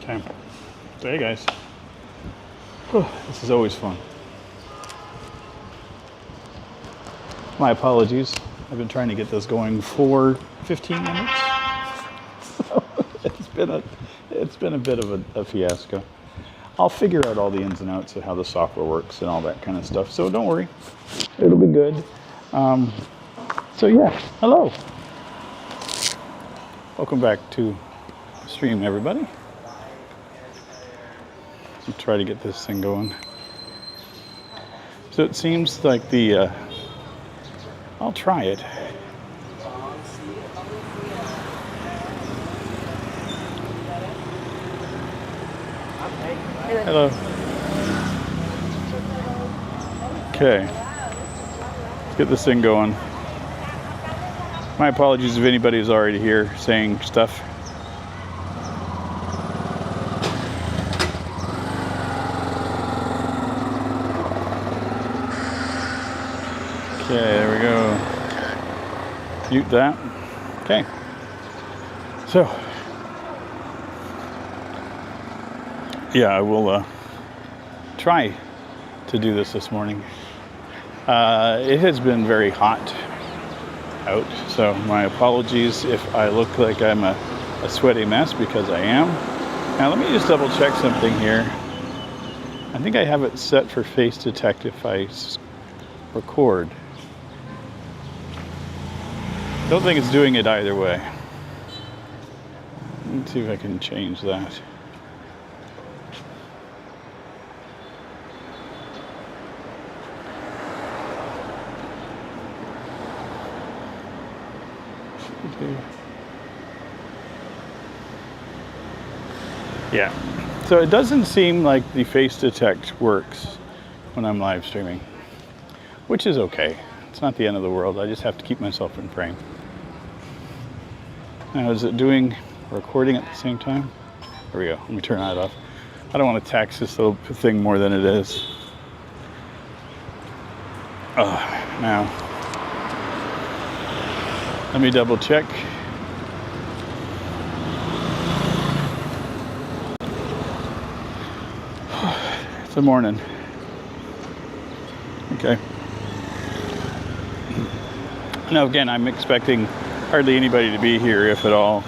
Okay. So, hey guys. This is always fun. My apologies. I've been trying to get this going for 15 minutes. It's been a bit of a fiasco. I'll figure out all the ins and outs of how the software works and all that kind of stuff. So don't worry, it'll be good. So yeah, hello. Welcome back to the stream, everybody. I'll try to get this thing going. So it seems like I'll try it. Hello. Okay. Let's get this thing going. My apologies if anybody's already here saying stuff. Okay, there we go. Mute that. Okay. So, yeah, I will try to do this morning. It has been very hot out, so my apologies if I look like I'm a sweaty mess, because I am. Now let me just double check something here. I think I have it set for face detect if I record. Don't think it's doing it either way. Let's see if I can change that. Yeah, so it doesn't seem like the face detect works when I'm live streaming, which is okay. It's not the end of the world. I just have to keep myself in frame. Now, is it doing recording at the same time? There we go. Let me turn that off. I don't want to tax this little thing more than it is. Now, let me double check. It's the morning. Okay. Now again, I'm expecting hardly anybody to be here, if at all,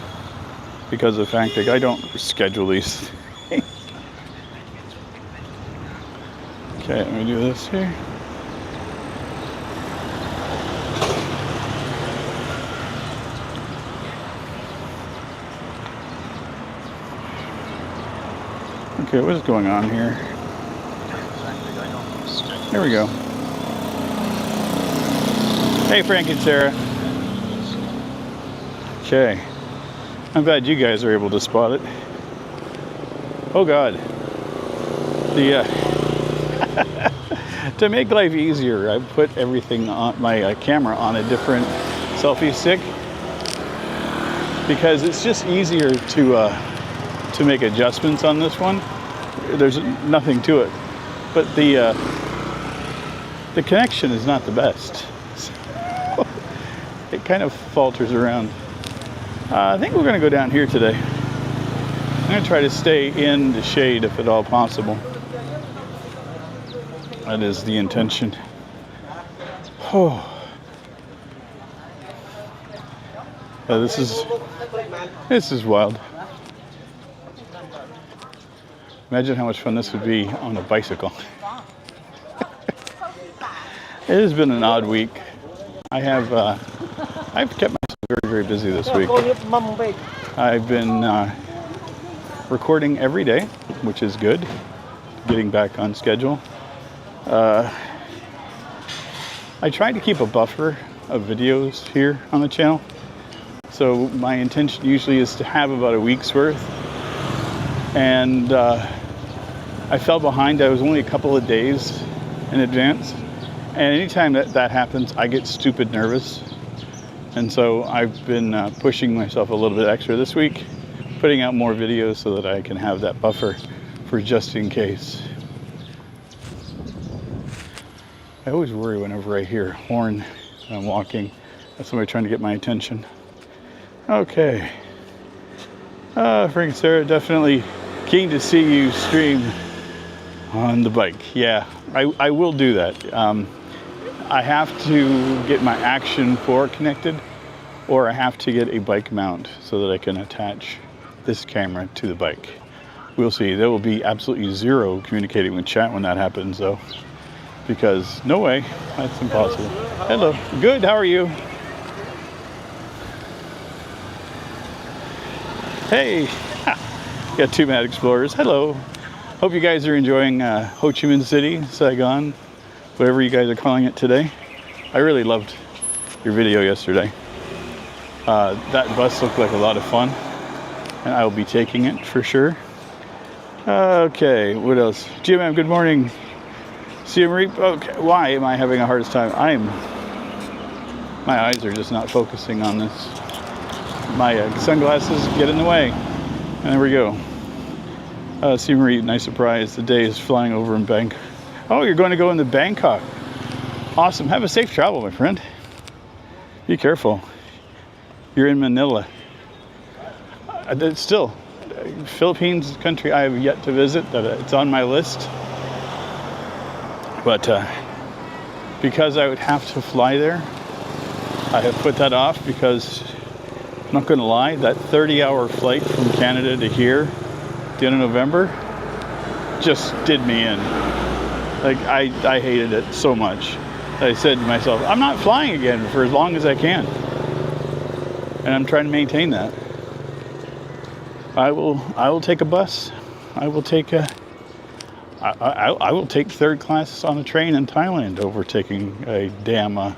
because of the fact that I don't schedule these things. Okay, let me do this here. Okay, what is going on here? There we go. Hey, Frank and Sarah. Okay. I'm glad you guys are able to spot it. Oh, God. To make life easier, I put everything on my camera on a different selfie stick, because it's just easier to make adjustments on this one. There's nothing to it, but the connection is not the best. It kind of falters around. I think we're going to go down here today. I'm going to try to stay in the shade if at all possible. That is the intention. Oh. This is wild. Imagine how much fun this would be on a bicycle. It has been an odd week. I've kept myself very, very busy this week. I've been recording every day, which is good. Getting back on schedule. I try to keep a buffer of videos here on the channel. So my intention usually is to have about a week's worth. And I fell behind. I was only a couple of days in advance. And anytime that happens, I get stupid nervous. And so I've been pushing myself a little bit extra this week, putting out more videos so that I can have that buffer for just in case. I always worry whenever I hear a horn when I'm walking. That's somebody trying to get my attention. Okay. Frank and Sarah, definitely Keen to see you stream on the bike. Yeah, I will do that. I have to get my Action 4 connected, or I have to get a bike mount so that I can attach this camera to the bike. We'll see. There will be absolutely zero communicating with chat when that happens, though, because no way, that's impossible. Hello. Good, how are you? Hey, got two Mad Explorers. Hello. Hope you guys are enjoying Ho Chi Minh City, Saigon, whatever you guys are calling it today. I really loved your video yesterday. That bus looked like a lot of fun, and I will be taking it for sure. Okay, what else? GMM, good morning. Siem Reap. Okay, why am I having a hardest time? My eyes are just not focusing on this. My sunglasses get in the way. And there we go. Siem Reap, nice surprise. The day is flying over in Bangkok. Oh, you're going to go into Bangkok. Awesome. Have a safe travel, my friend. Be careful. You're in Manila. Still, Philippines, country I have yet to visit. It's on my list. But because I would have to fly there, I have put that off because, I'm not going to lie, that 30-hour flight from Canada to here at the end of November just did me in. Like, I hated it so much. I said to myself, I'm not flying again for as long as I can. And I'm trying to maintain that. I will take a bus. I will take third class on a train in Thailand over taking a damn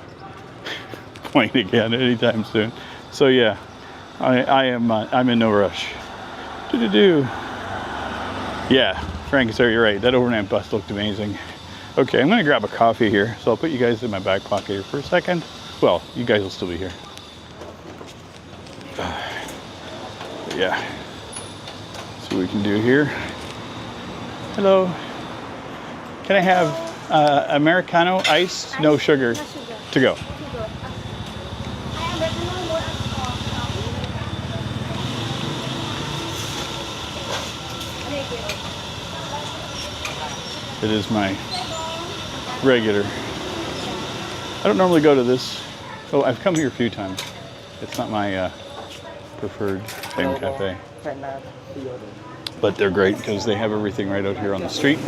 plane again anytime soon. So yeah, I'm in no rush. Yeah, Frank, sir, you're right. That overnight bus looked amazing. Okay, I'm gonna grab a coffee here, so I'll put you guys in my back pocket here for a second. Well, you guys will still be here. Yeah. See what we can do here. Hello. Can I have Americano iced, no sugar, to go? It is my regular. I don't normally go to this. Oh, I've come here a few times. It's not my preferred Siem cafe. But they're great because they have everything right out here on the street.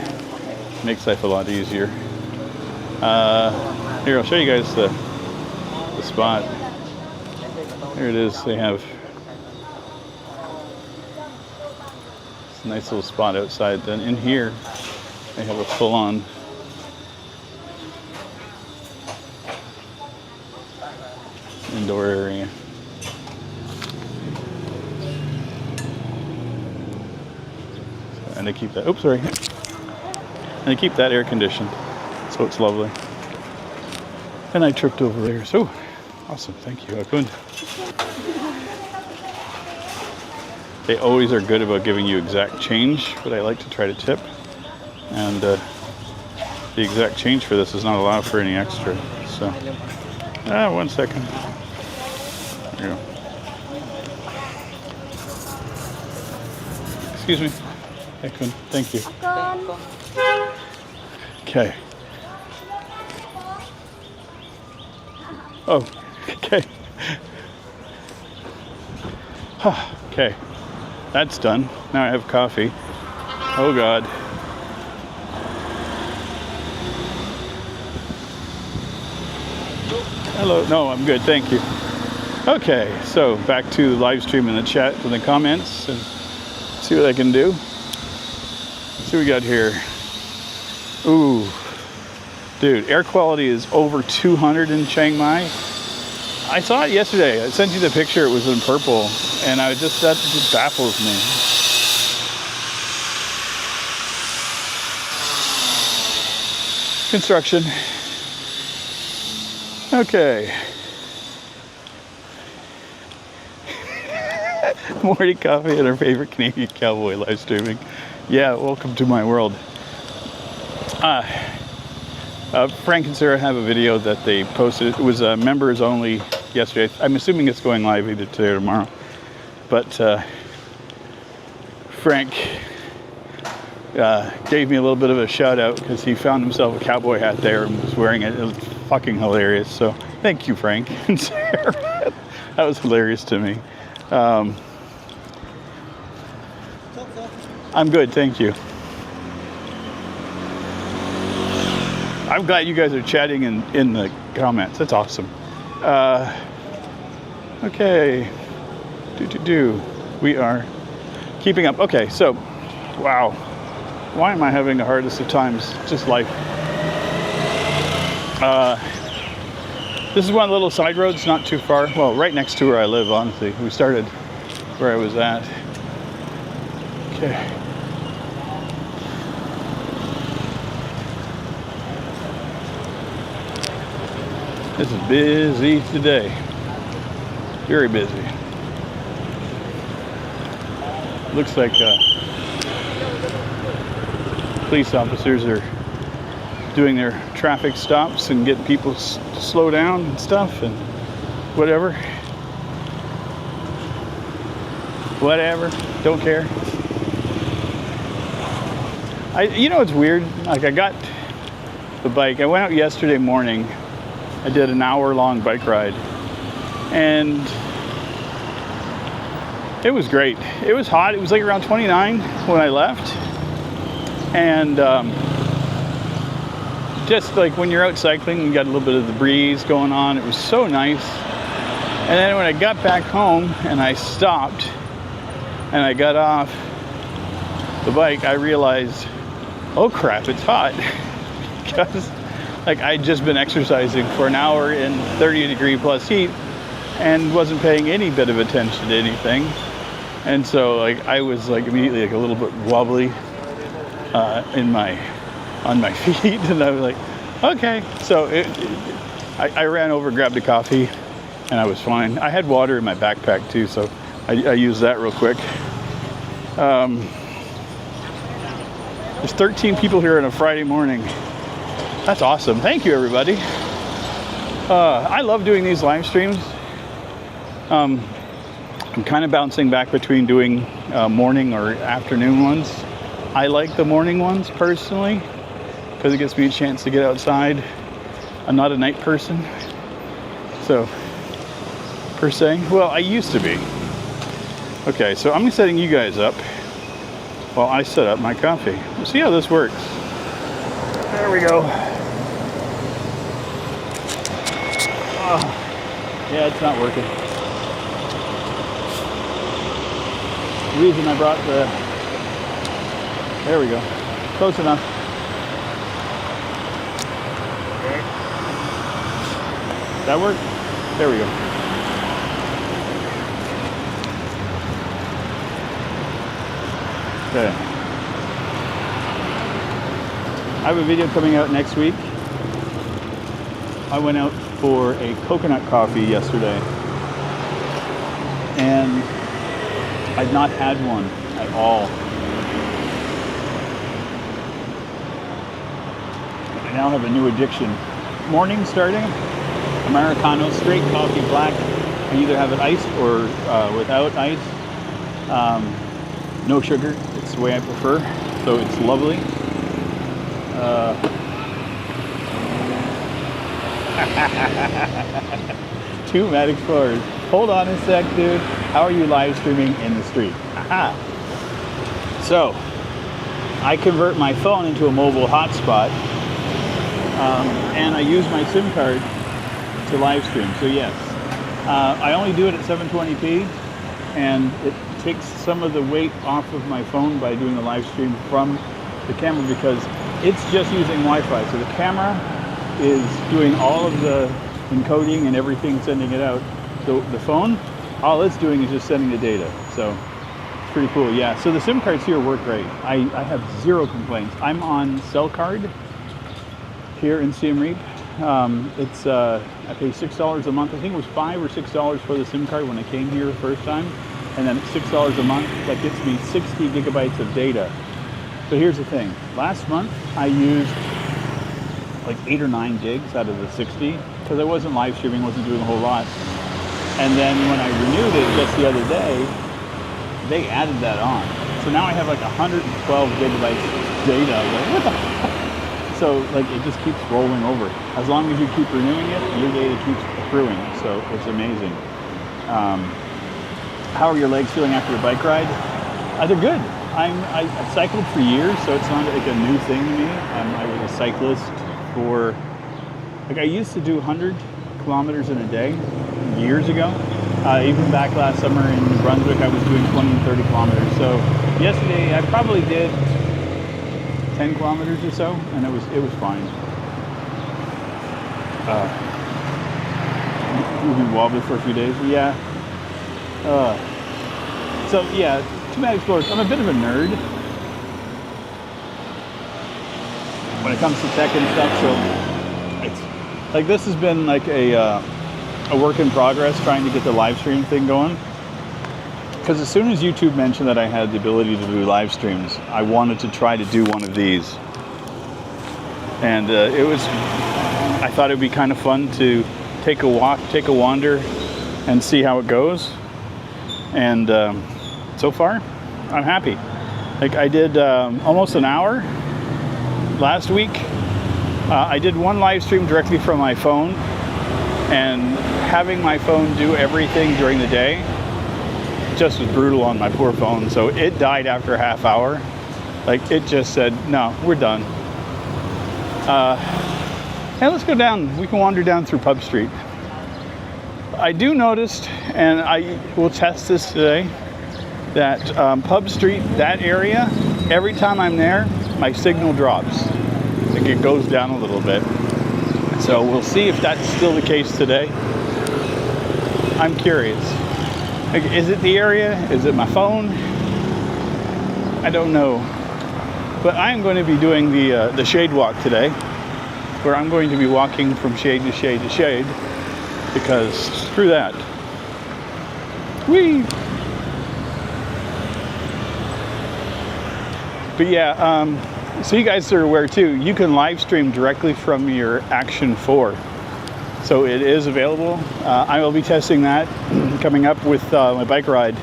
Makes life a lot easier. Here, I'll show you guys the spot. Here it is. They have this nice little spot outside. Then in here, they have a full-on indoor area. And they keep that, oops, sorry. And they keep that air conditioned, so it's lovely. And I tripped over there, so awesome, thank you, Akun. They always are good about giving you exact change, but I like to try to tip. And the exact change for this is not allowed for any extra, so. 1 second. There you go. Excuse me. Thank you. Okay. Oh, okay. Okay. That's done. Now I have coffee. Oh God. Hello. No, I'm good. Thank you. Okay. So back to the live stream in the chat and the comments and see what I can do. See what we got here. Ooh, dude, air quality is over 200 in Chiang Mai. I saw it yesterday. I sent you the picture. It was in purple, and that just baffles me. Construction. Okay. Morning coffee and our favorite Canadian cowboy live streaming. Yeah, welcome to my world. Frank and Sarah have a video that they posted. It was members only yesterday. I'm assuming it's going live either today or tomorrow. But Frank gave me a little bit of a shout out because he found himself a cowboy hat there and was wearing it. It was fucking hilarious. So thank you, Frank and Sarah. That was hilarious to me. I'm good, thank you. I'm glad you guys are chatting in the comments. That's awesome. Okay. We are keeping up. Okay, so, wow. Why am I having the hardest of times? Just life. This is one of the little side roads, not too far. Well, right next to where I live, honestly. We started where I was at. Okay. This is busy today. Very busy. Looks like police officers are doing their traffic stops and getting people to slow down and stuff and whatever. Whatever. Don't care. You know what's weird? Like, I got the bike. I went out yesterday morning. I did an hour-long bike ride, and it was great. It was hot. It was like around 29 when I left, and just like when you're out cycling, you got a little bit of the breeze going on. It was so nice. And then when I got back home and I stopped and I got off the bike, I realized, oh crap, it's hot. Because like I'd just been exercising for an hour in 30-degree plus heat and wasn't paying any bit of attention to anything. And so like I was like immediately like a little bit wobbly on my feet, and I was like, okay. So I ran over, grabbed a coffee, and I was fine. I had water in my backpack too, so I used that real quick. There's 13 people here on a Friday morning. That's awesome. Thank you, everybody. I love doing these live streams. I'm kind of bouncing back between doing morning or afternoon ones. I like the morning ones personally because it gives me a chance to get outside. I'm not a night person, so per se. Well, I used to be. Okay, so I'm setting you guys up while I set up my coffee. We'll see how this works. There we go. Oh, yeah, it's not working. The reason I brought there we go. Close enough. Okay. That work? There we go. Okay. I have a video coming out next week. I went out for a coconut coffee yesterday, and I'd not had one at all. I now have a new addiction. Morning starting, Americano, straight coffee, black. I either have it iced or without ice. No sugar, it's the way I prefer, so it's lovely. Two Mad Explorers. Hold on a sec, dude. How are you live streaming in the street? Aha. So, I convert my phone into a mobile hotspot, and I use my SIM card to live stream. So yes, I only do it at 720p, and it takes some of the weight off of my phone by doing the live stream from the camera because it's just using Wi-Fi. So the camera is doing all of the encoding and everything, sending it out. So the phone, all it's doing is just sending the data. So it's pretty cool. Yeah, so the SIM cards here work great. I have zero complaints. I'm on cell card here in Siem Reap. It's I pay $6 a month. I think it was $5 or $6 for the SIM card when I came here the first time. And then $6 a month, that gets me 60 gigabytes of data. So here's the thing. Last month, I used like 8 or 9 gigs out of the 60 because I wasn't live streaming, wasn't doing a whole lot. And then when I renewed it just the other day, they added that on. So now I have like 112 gigabytes data. I was like, what the fuck? So like it just keeps rolling over. As long as you keep renewing it, your data keeps accruing. So it's amazing. How are your legs feeling after your bike ride? They're good. I cycled for years, so it's not like a new thing to me. I was a cyclist for, like I used to do 100 kilometers in a day years ago. Even back last summer in New Brunswick, I was doing 20 and 30 kilometers. So yesterday, I probably did 10 kilometers or so, and it was fine. We've been wobbly for a few days. Yeah. So yeah, Too Mad Explorers. I'm a bit of a nerd when it comes to tech and stuff. So it's like this has been like a work in progress trying to get the live stream thing going. Because as soon as YouTube mentioned that I had the ability to do live streams, I wanted to try to do one of these. And I thought it would be kind of fun to take a walk, take a wander, and see how it goes. And so far, I'm happy. Like I did almost an hour last week. I did one live stream directly from my phone, and having my phone do everything during the day just was brutal on my poor phone. So it died after a half hour. Like it just said, no, we're done. Hey, let's go down. We can wander down through Pub Street. I do notice, and I will test this today, that Pub Street, that area, every time I'm there, my signal drops. Like it goes down a little bit. So we'll see if that's still the case today. I'm curious. Like, is it the area? Is it my phone? I don't know. But I'm going to be doing the shade walk today, where I'm going to be walking from shade to shade to shade, because screw that. Whee! But yeah, so you guys are aware too, you can live stream directly from your Action 4. So it is available. I will be testing that coming up with my bike ride.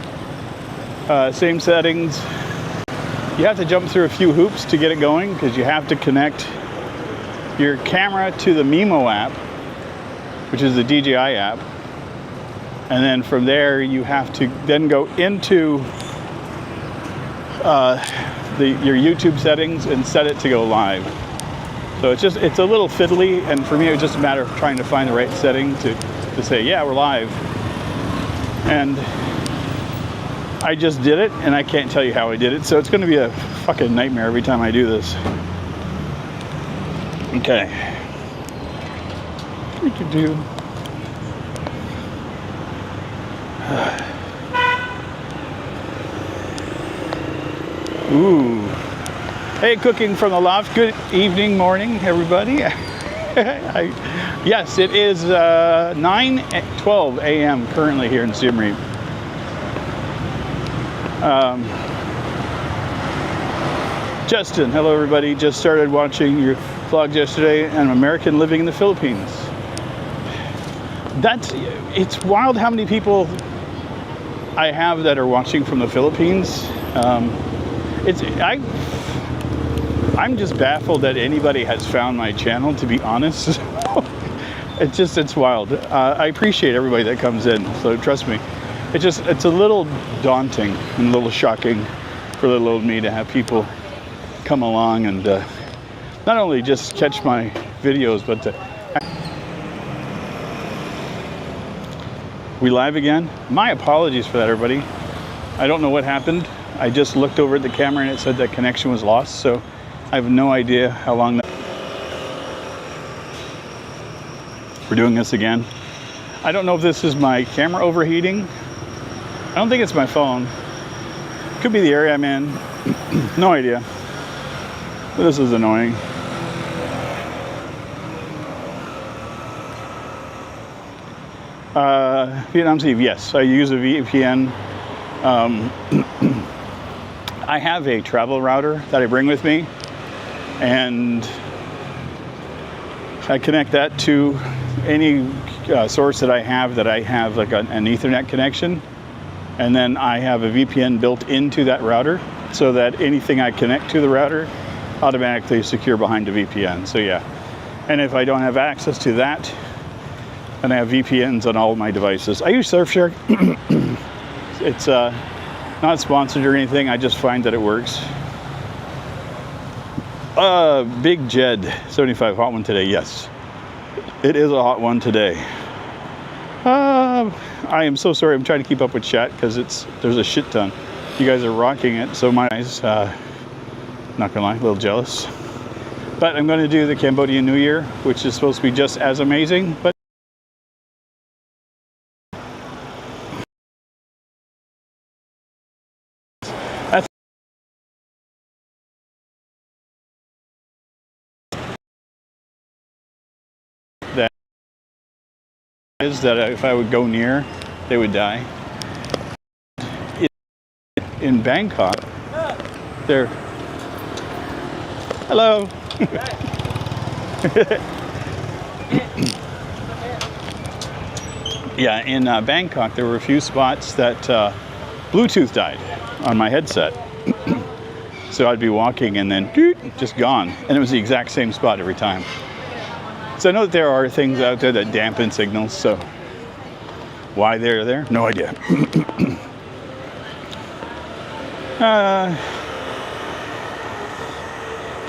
Same settings. You have to jump through a few hoops to get it going, because you have to connect your camera to the Mimo app, which is the DJI app. And then from there, you have to then go into your YouTube settings and set it to go live. So it's a little fiddly, and for me it was just a matter of trying to find the right setting to say, yeah, we're live. And I just did it, and I can't tell you how I did it, so it's going to be a fucking nightmare every time I do this. Okay. We could do... Ooh. Hey, cooking from the loft. Good evening, morning, everybody. Yes, it is 9:12 a.m. currently here in Siem Reap. Justin, hello everybody. Just started watching your vlog yesterday, and I'm American living in the Philippines. It's wild how many people I have that are watching from the Philippines. I'm just baffled that anybody has found my channel, to be honest. It's wild. I appreciate everybody that comes in, so trust me. It's a little daunting and a little shocking for little old me to have people come along and not only just catch my videos, but we live again. My apologies for that, everybody. I don't know what happened. I just looked over at the camera and it said that connection was lost, so I have no idea how long that... We're doing this again. I don't know if this is my camera overheating. I don't think it's my phone. Could be the area I'm in. No idea. This is annoying. Vietnam Steve, yes, I use a VPN. I have a travel router that I bring with me, and I connect that to any source that I have like an Ethernet connection, and then I have a VPN built into that router so that anything I connect to the router automatically secure behind a VPN. So yeah, and if I don't have access to that, then I have VPNs on all of my devices. I use Surfshark. It's not sponsored or anything. I just find that it works. Big Jed 75 hot one today. Yes, it is a hot one today. I am so sorry. I'm trying to keep up with chat because there's a shit ton. You guys are rocking it. So my eyes, not gonna lie, a little jealous. But I'm going to do the Cambodian New Year, which is supposed to be just as amazing. But that's that is that if I would go near, they would die. In Bangkok, they're hello. Yeah, in Bangkok, there were a few spots that Bluetooth died on my headset. So I'd be walking and then just gone, and it was the exact same spot every time. So I know that there are things out there that dampen signals. So why they're there, no idea.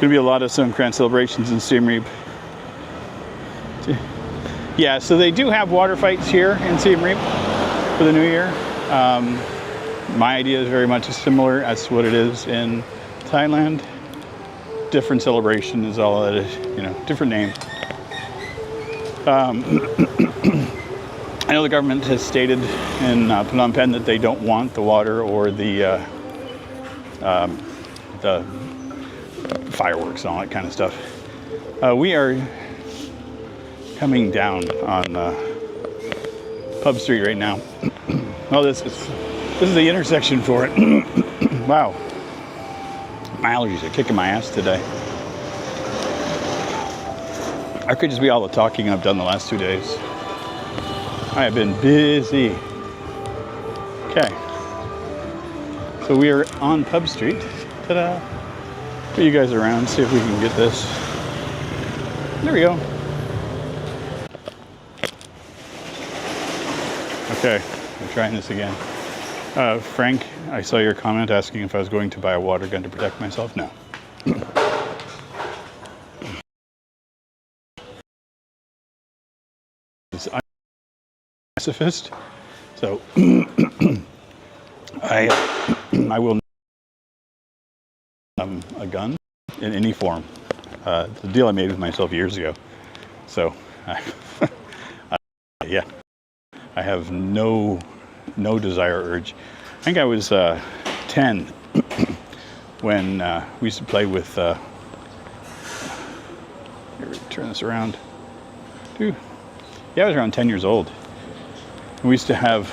Gonna be a lot of Songkran celebrations in Siem Reap. Yeah, so they do have water fights here in Siem Reap for the New Year. My idea is very much similar as to what it is in Thailand. Different celebration is all that is, different name. I know the government has stated in Phnom Penh that they don't want the water or the fireworks and all that kind of stuff. We are coming down on Pub Street right now. Well, this is the intersection for it. Wow, my allergies are kicking my ass today. I could just be all the talking I've done the last 2 days. I have been busy. Okay, so we are on Pub Street. Ta-da! Put you guys around, see if we can get this. There we go. Okay, I'm trying this again. Frank, I saw your comment asking if I was going to buy a water gun to protect myself. No. I'm a pacifist, so I will not a gun in any form. The deal I made with myself years ago. So, yeah. I have no desire or urge. I think I was 10 when we used to play with. Here, turn this around. Yeah, I was around 10 years old. We used to have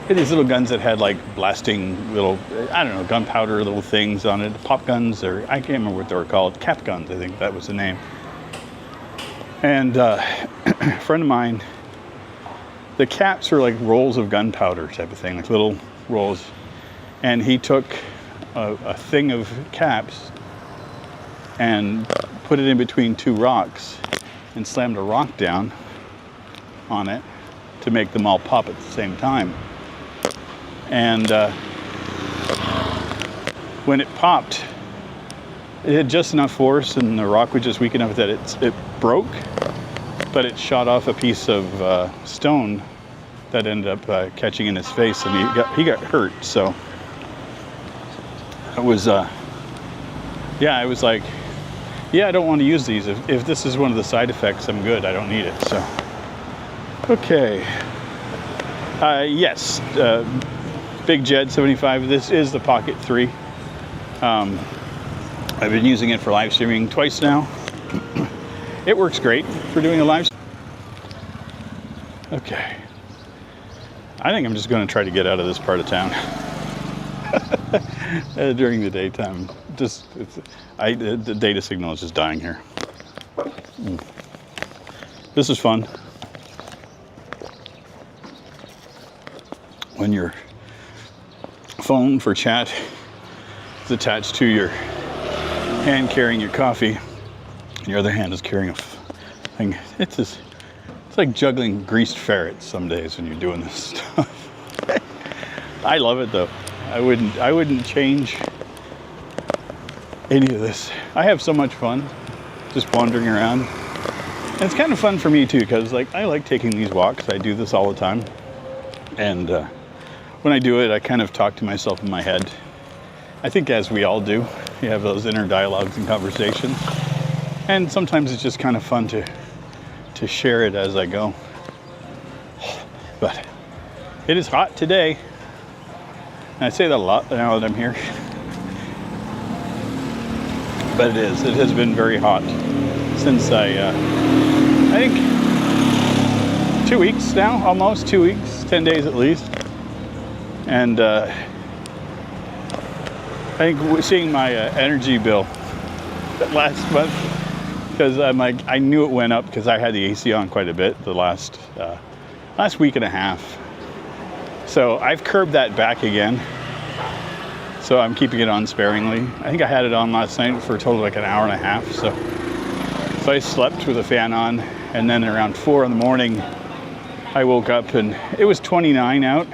these little guns that had like blasting little, I don't know, gunpowder little things on it, pop guns, or I can't remember what they were called, cap guns, I think that was the name. And a friend of mine, the caps were like rolls of gunpowder type of thing, like little rolls. And he took a thing of caps and put it in between two rocks and slammed a rock down on it to make them all pop at the same time. And when it popped, it had just enough force and the rock was just weak enough that it broke, but it shot off a piece of stone that ended up catching in his face, and he got hurt. So it was, yeah, I was like, yeah, I don't want to use these. If this is one of the side effects, I'm good. I don't need it. So, okay. Yes, Big Jed 75. This is the Pocket 3. I've been using it for live streaming twice now. It works great for doing a live stream. Okay. I think I'm just going to try to get out of this part of town during the daytime. The data signal is just dying here. This is fun. When your phone for chat attached to your hand carrying your coffee, and your other hand is carrying a thing. It's like juggling greased ferrets some days when you're doing this stuff. I love it though. I wouldn't change any of this. I have so much fun just wandering around. And it's kind of fun for me too, because like I like taking these walks. I do this all the time. And when I do it, I kind of talk to myself in my head. I think as we all do, you have those inner dialogues and conversations. And sometimes it's just kind of fun to share it as I go. But it is hot today. And I say that a lot now that I'm here. But it has been very hot since I think 2 weeks now, almost 2 weeks, 10 days at least. And I think seeing my energy bill last month, because I knew it went up because I had the AC on quite a bit the last week and a half. So I've curbed that back again. So I'm keeping it on sparingly. I think I had it on last night for a total of like an hour and a half. So I slept with the fan on, and then around 4 in the morning, I woke up and it was 29 out,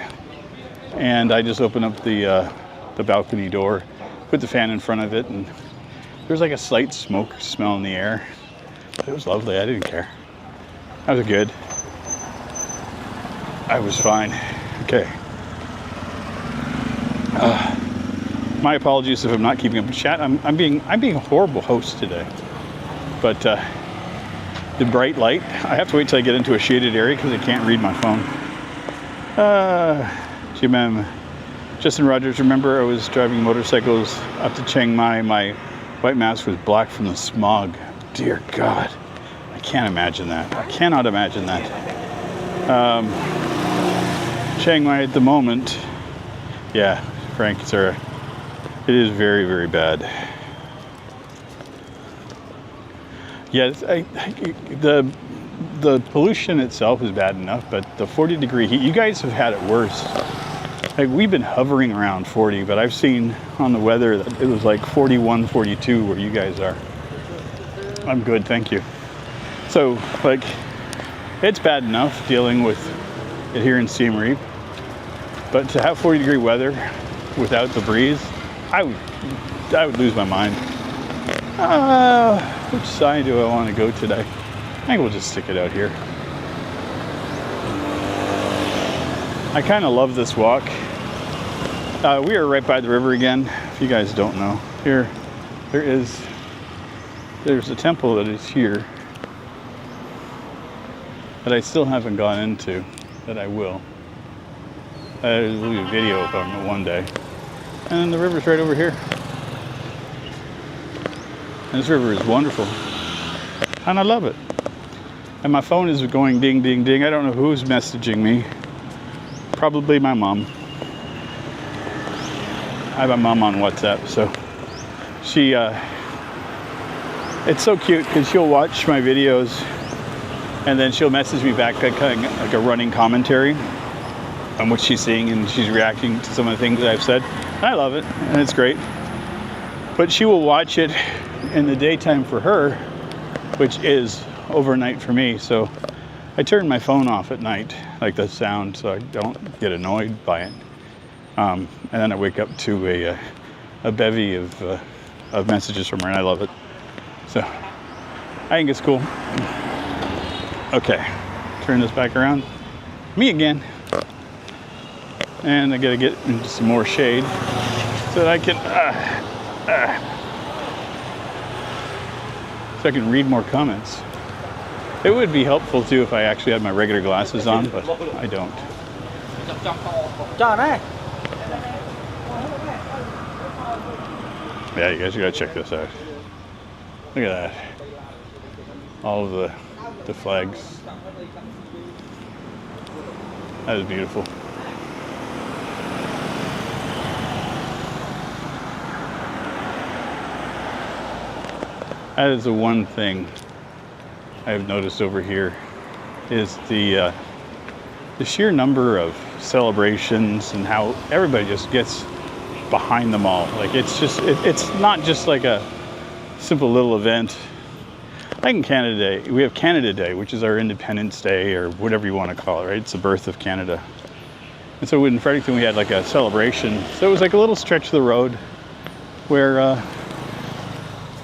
and I just opened up the balcony door, put the fan in front of it, and there was like a slight smoke smell in the air. But it was lovely. I didn't care. I was good. I was fine. Okay. My apologies if I'm not keeping up with chat. I'm being a horrible host today. But the bright light, I have to wait till I get into a shaded area because I can't read my phone. Jim, Justin Rogers, remember I was driving motorcycles up to Chiang Mai. My white mask was black from the smog. Dear God, I can't imagine that. I cannot imagine that. Chiang Mai at the moment, yeah, Frank, Sarah, it is very, very bad. Yes, the pollution itself is bad enough, but the 40-degree heat, you guys have had it worse. Like, we've been hovering around 40, but I've seen on the weather that it was like 41, 42 where you guys are. I'm good, thank you. So, like, it's bad enough dealing with it here in Siem Reap, but to have 40-degree weather without the breeze, I would lose my mind. Which side do I want to go today? I think we'll just stick it out here. I kind of love this walk. We are right by the river again. If you guys don't know, there's a temple that is here that I still haven't gone into, that I will. There'll be a video about it one day. And then the river's right over here. And this river is wonderful. And I love it. And my phone is going ding, ding, ding. I don't know who's messaging me. Probably my mom. I have a mom on WhatsApp, so she, it's so cute because she'll watch my videos and then she'll message me back kind of like a running commentary on what she's seeing, and she's reacting to some of the things that I've said. I love it, and it's great. But she will watch it in the daytime for her, which is overnight for me. So I turn my phone off at night, like the sound, so I don't get annoyed by it. And then I wake up to a bevy of messages from her, and I love it. So I think it's cool. Okay, turn this back around. Me again. And I gotta get into some more shade so that I can read more comments. It would be helpful too if I actually had my regular glasses on, but I don't. Yeah, you guys gotta check this out. Look at that. All of the flags. That is beautiful. That is the one thing I've noticed over here, is the sheer number of celebrations and how everybody just gets behind the mall. Like it's just, it's not just like a simple little event. Like in Canada Day, we have Canada Day, which is our Independence Day or whatever you want to call it, right? It's the birth of Canada. And so in Fredericton, we had like a celebration. So it was like a little stretch of the road where,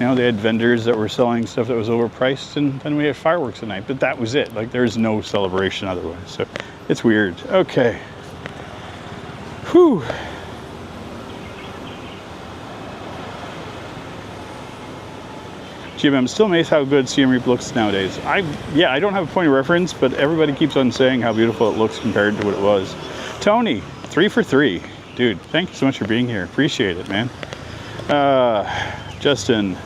you know, they had vendors that were selling stuff that was overpriced, and then we had fireworks at night. But that was it. Like there's no celebration otherwise. So it's weird. Okay. Whew. Jim, I'm still amazed how good Siem Reap looks nowadays. I don't have a point of reference, but everybody keeps on saying how beautiful it looks compared to what it was. Tony, 3 for 3. Dude, thank you so much for being here. Appreciate it, man. Justin,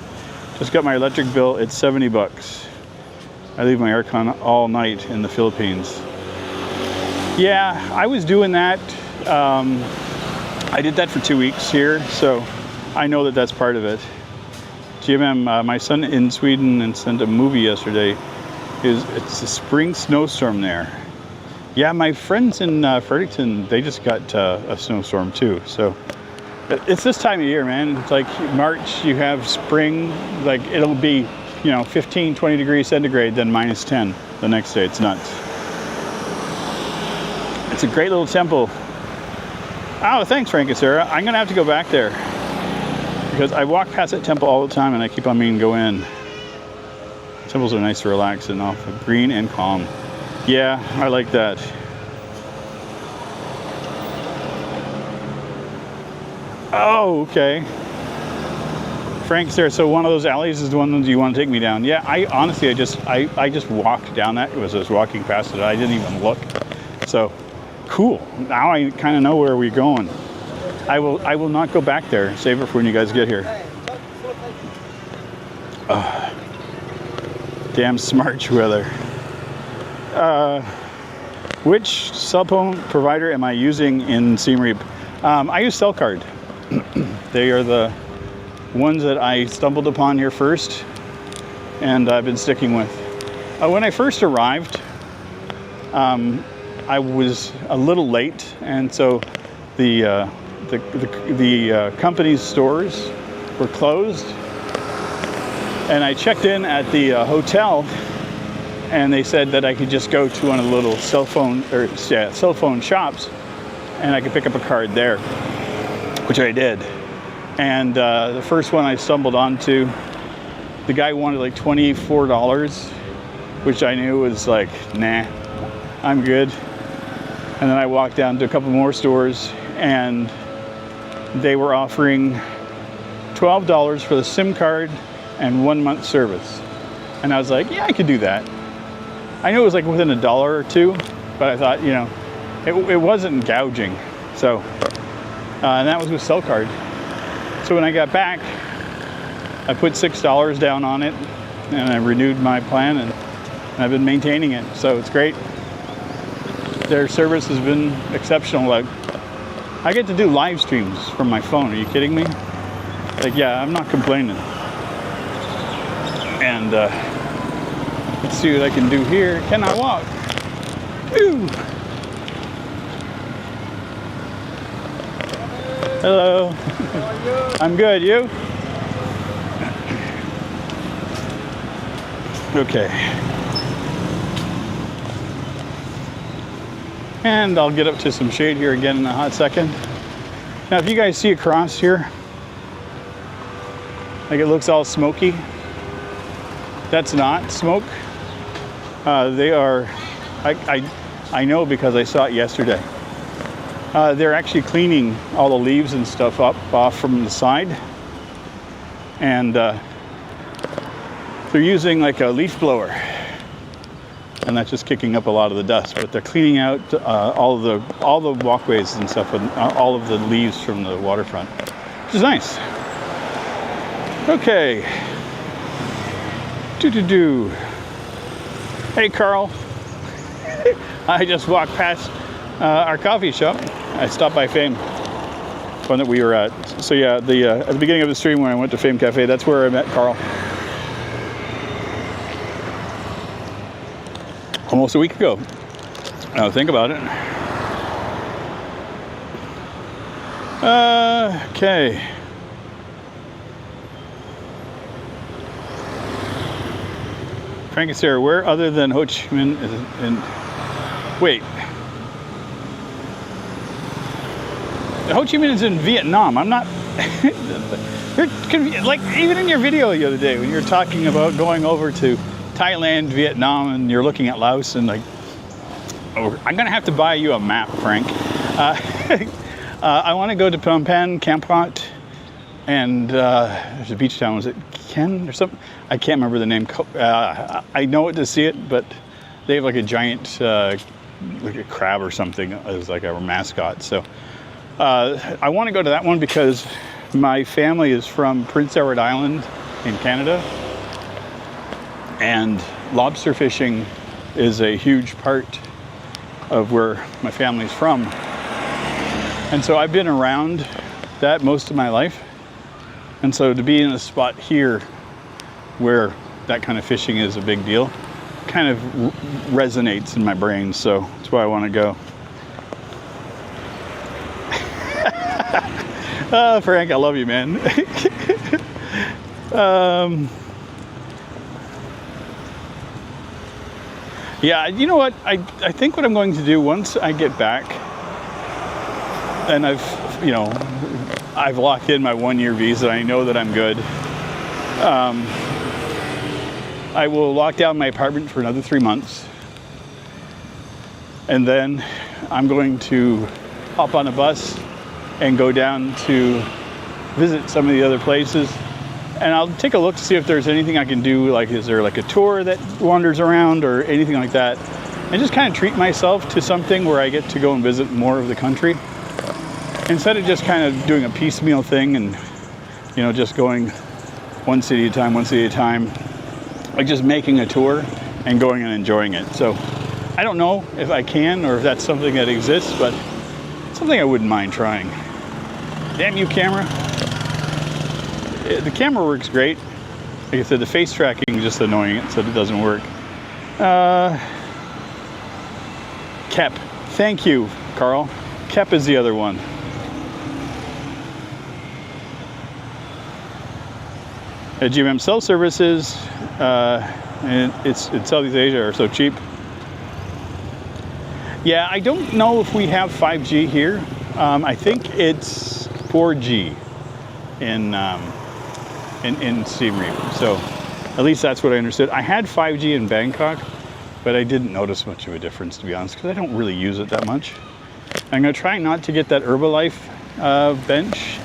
just got my electric bill. It's 70 bucks. I leave my aircon all night in the Philippines. Yeah, I was doing that. I did that for 2 weeks here, so I know that that's part of it. GMM, my son in Sweden and sent a movie yesterday. It's a spring snowstorm there. Yeah, my friends in Fredericton, they just got a snowstorm too. So it's this time of year, man. It's like March, you have spring, like it'll be, you know, 15, 20 degrees centigrade, then minus 10 the next day. It's nuts. It's a great little temple. Oh, thanks, Frank and Sarah. I'm gonna have to go back there, because I walk past that temple all the time and I keep on meaning to go in. Temples are nice to relax and off, green and calm. Yeah, I like that. Oh, okay. Frank's there. So one of those alleys is the one that you want to take me down. Yeah, I honestly, I just walked down that. It was just walking past it. I didn't even look. So cool. Now I kind of know where we're going. I will not go back there. Save it for when you guys get here. Damn smart weather. Which cell phone provider am I using in Siem Reap? I use Cellcard. They are the ones that I stumbled upon here first, and I've been sticking with. When I first arrived, I was a little late, and so the company's stores were closed, and I checked in at the hotel, and they said that I could just go to one of the little cell phone shops, and I could pick up a card there, which I did. And the first one I stumbled onto, the guy wanted like $24, which I knew was like, nah, I'm good. And then I walked down to a couple more stores, and they were offering $12 for the SIM card and 1 month service. And I was like, yeah, I could do that. I knew it was like within $1 or $2, but I thought, you know, it wasn't gouging. So, and that was with Cellcard. So when I got back, I put $6 down on it, and I renewed my plan, and I've been maintaining it. So it's great. Their service has been exceptional. Like, I get to do live streams from my phone. Are you kidding me? Like, yeah, I'm not complaining. And let's see what I can do here. Can I walk? Ooh. Hello. How are you? I'm good. You? Okay. And I'll get up to some shade here again in a hot second. Now, if you guys see across here, like it looks all smoky, that's not smoke. They are, I know because I saw it yesterday. They're actually cleaning all the leaves and stuff off from the side. And they're using like a leaf blower. And that's just kicking up a lot of the dust. But they're cleaning out all the walkways and stuff, and all of the leaves from the waterfront, which is nice. Okay. Hey, Carl. I just walked past our coffee shop. I stopped by Fame, one that we were at. So yeah, at the beginning of the stream when I went to Fame Cafe, that's where I met Carl. Almost a week ago. Now think about it. Okay. Frank and Sarah, where other than Ho Chi Minh is in... Wait. Ho Chi Minh is in Vietnam. I'm not... like, even in your video the other day, when you're talking about going over to Thailand, Vietnam, and you're looking at Laos, and like... Oh, I'm going to have to buy you a map, Frank. I want to go to Phnom Penh, Kampot, and there's a beach town. Was it Ken or something? I can't remember the name. I know it to see it, but they have like a giant, like a crab or something as like a mascot. So I want to go to that one because my family is from Prince Edward Island in Canada, and lobster fishing is a huge part of where my family's from. And so I've been around that most of my life. And so to be in a spot here where that kind of fishing is a big deal kind of resonates in my brain. So that's why I want to go. Frank, I love you, man. Yeah, you know what? I think what I'm going to do once I get back, and I've locked in my 1-year visa. I know that I'm good. I will lock down my apartment for another 3 months. And then I'm going to hop on a bus and go down to visit some of the other places. And I'll take a look to see if there's anything I can do, like is there like a tour that wanders around or anything like that. And just kind of treat myself to something where I get to go and visit more of the country. Instead of just kind of doing a piecemeal thing and, just going one city at a time, like just making a tour and going and enjoying it. So I don't know if I can or if that's something that exists, but it's something I wouldn't mind trying. Damn you, camera. The camera works great. Like I said, the face tracking is just annoying it, so it doesn't work. Kep. Thank you, Carl. Kep is the other one. GMM cell services in Southeast Asia are so cheap. Yeah, I don't know if we have 5G here. I think it's 4G in Siem Reap. So at least that's what I understood. I had 5G in Bangkok, but I didn't notice much of a difference, to be honest, because I don't really use it that much. I'm going to try not to get that Herbalife bench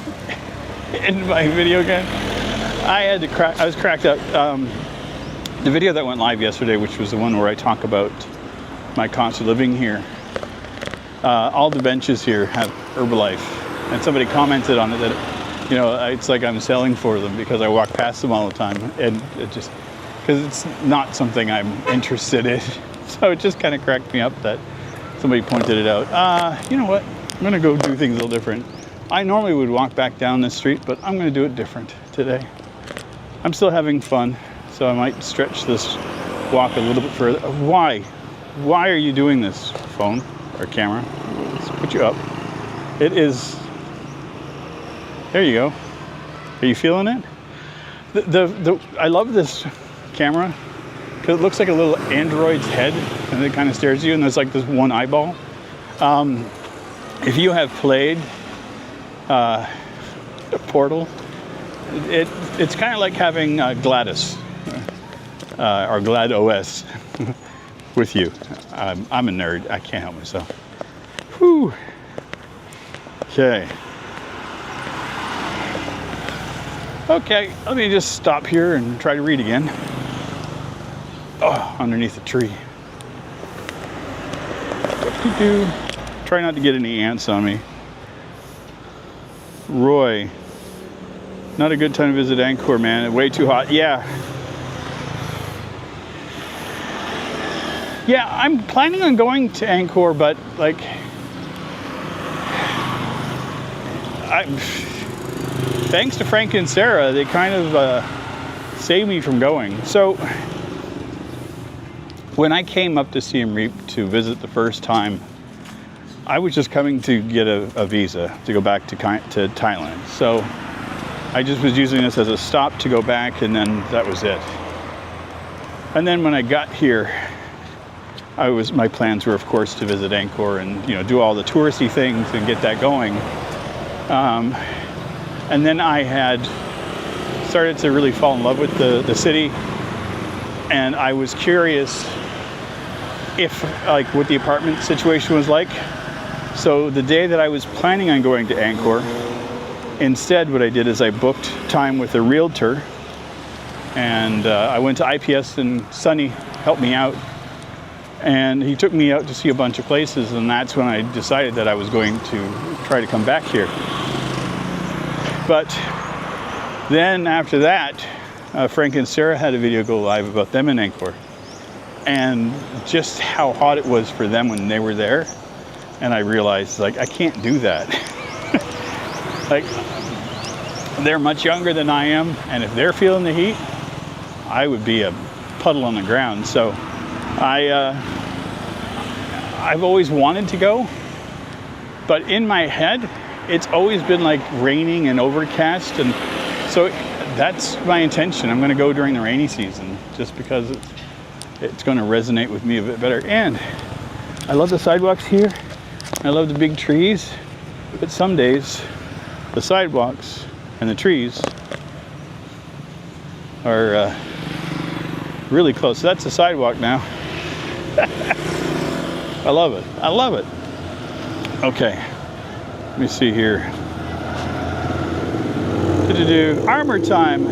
in my video again. I was cracked up. The video that went live yesterday, which was the one where I talk about my cost of living here, all the benches here have Herbalife, and somebody commented on it that it's like I'm selling for them because I walk past them all the time, and it just because it's not something I'm interested in. So it just kind of cracked me up that somebody pointed it out. You know what? I'm gonna go do things a little different. I normally would walk back down this street, but I'm gonna do it different today. I'm still having fun, so I might stretch this walk a little bit further. Why? Why are you doing this, phone or camera? Let's put you up. It is. There you go. Are you feeling it? I love this camera because it looks like a little android's head, and it kind of stares at you, and there's like this one eyeball. If you have played Portal, it's kind of like having Gladys or Glad OS with you. I'm a nerd. I can't help myself. Whew. Okay. Okay, let me just stop here and try to read again. Oh, underneath a tree. Try not to get any ants on me. Roy. Not a good time to visit Angkor, man. Way too hot. Yeah. Yeah, I'm planning on going to Angkor, but like, thanks to Frank and Sarah, they kind of saved me from going. So when I came up to Siem Reap to visit the first time, I was just coming to get a visa to go back to Thailand. So I just was using this as a stop to go back, and then that was it. And then when I got here, my plans were, of course, to visit Angkor and, you know, do all the touristy things and get that going. And then I had started to really fall in love with the city, and I was curious if, like, what the apartment situation was like. So the day that I was planning on going to Angkor, instead what I did is I booked time with a realtor, and I went to IPS, and Sonny helped me out, and he took me out to see a bunch of places, and that's when I decided that I was going to try to come back here. But then after that, Frank and Sarah had a video go live about them in Angkor, and just how hot it was for them when they were there. And I realized, like, I can't do that. Like, they're much younger than I am, and if they're feeling the heat, I would be a puddle on the ground. So I've always wanted to go, but in my head, it's always been like raining and overcast, and so that's my intention. I'm going to go during the rainy season, just because it's going to resonate with me a bit better. And I love the sidewalks here. I love the big trees, but some days the sidewalks and the trees are really close. So that's the sidewalk now. I love it. I love it. Okay, let me see here. Armor time,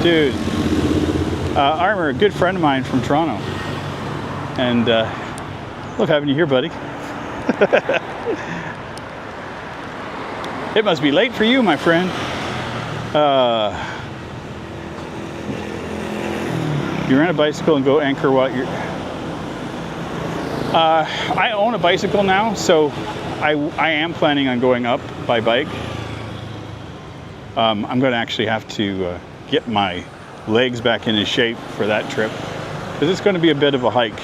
dude. Armor, a good friend of mine from Toronto, and love having you here, buddy. It must be late for you, my friend. You rent a bicycle and go Angkor Wat. I own a bicycle now, so I am planning on going up by bike. I'm going to actually have to get my legs back into shape for that trip, because it's going to be a bit of a hike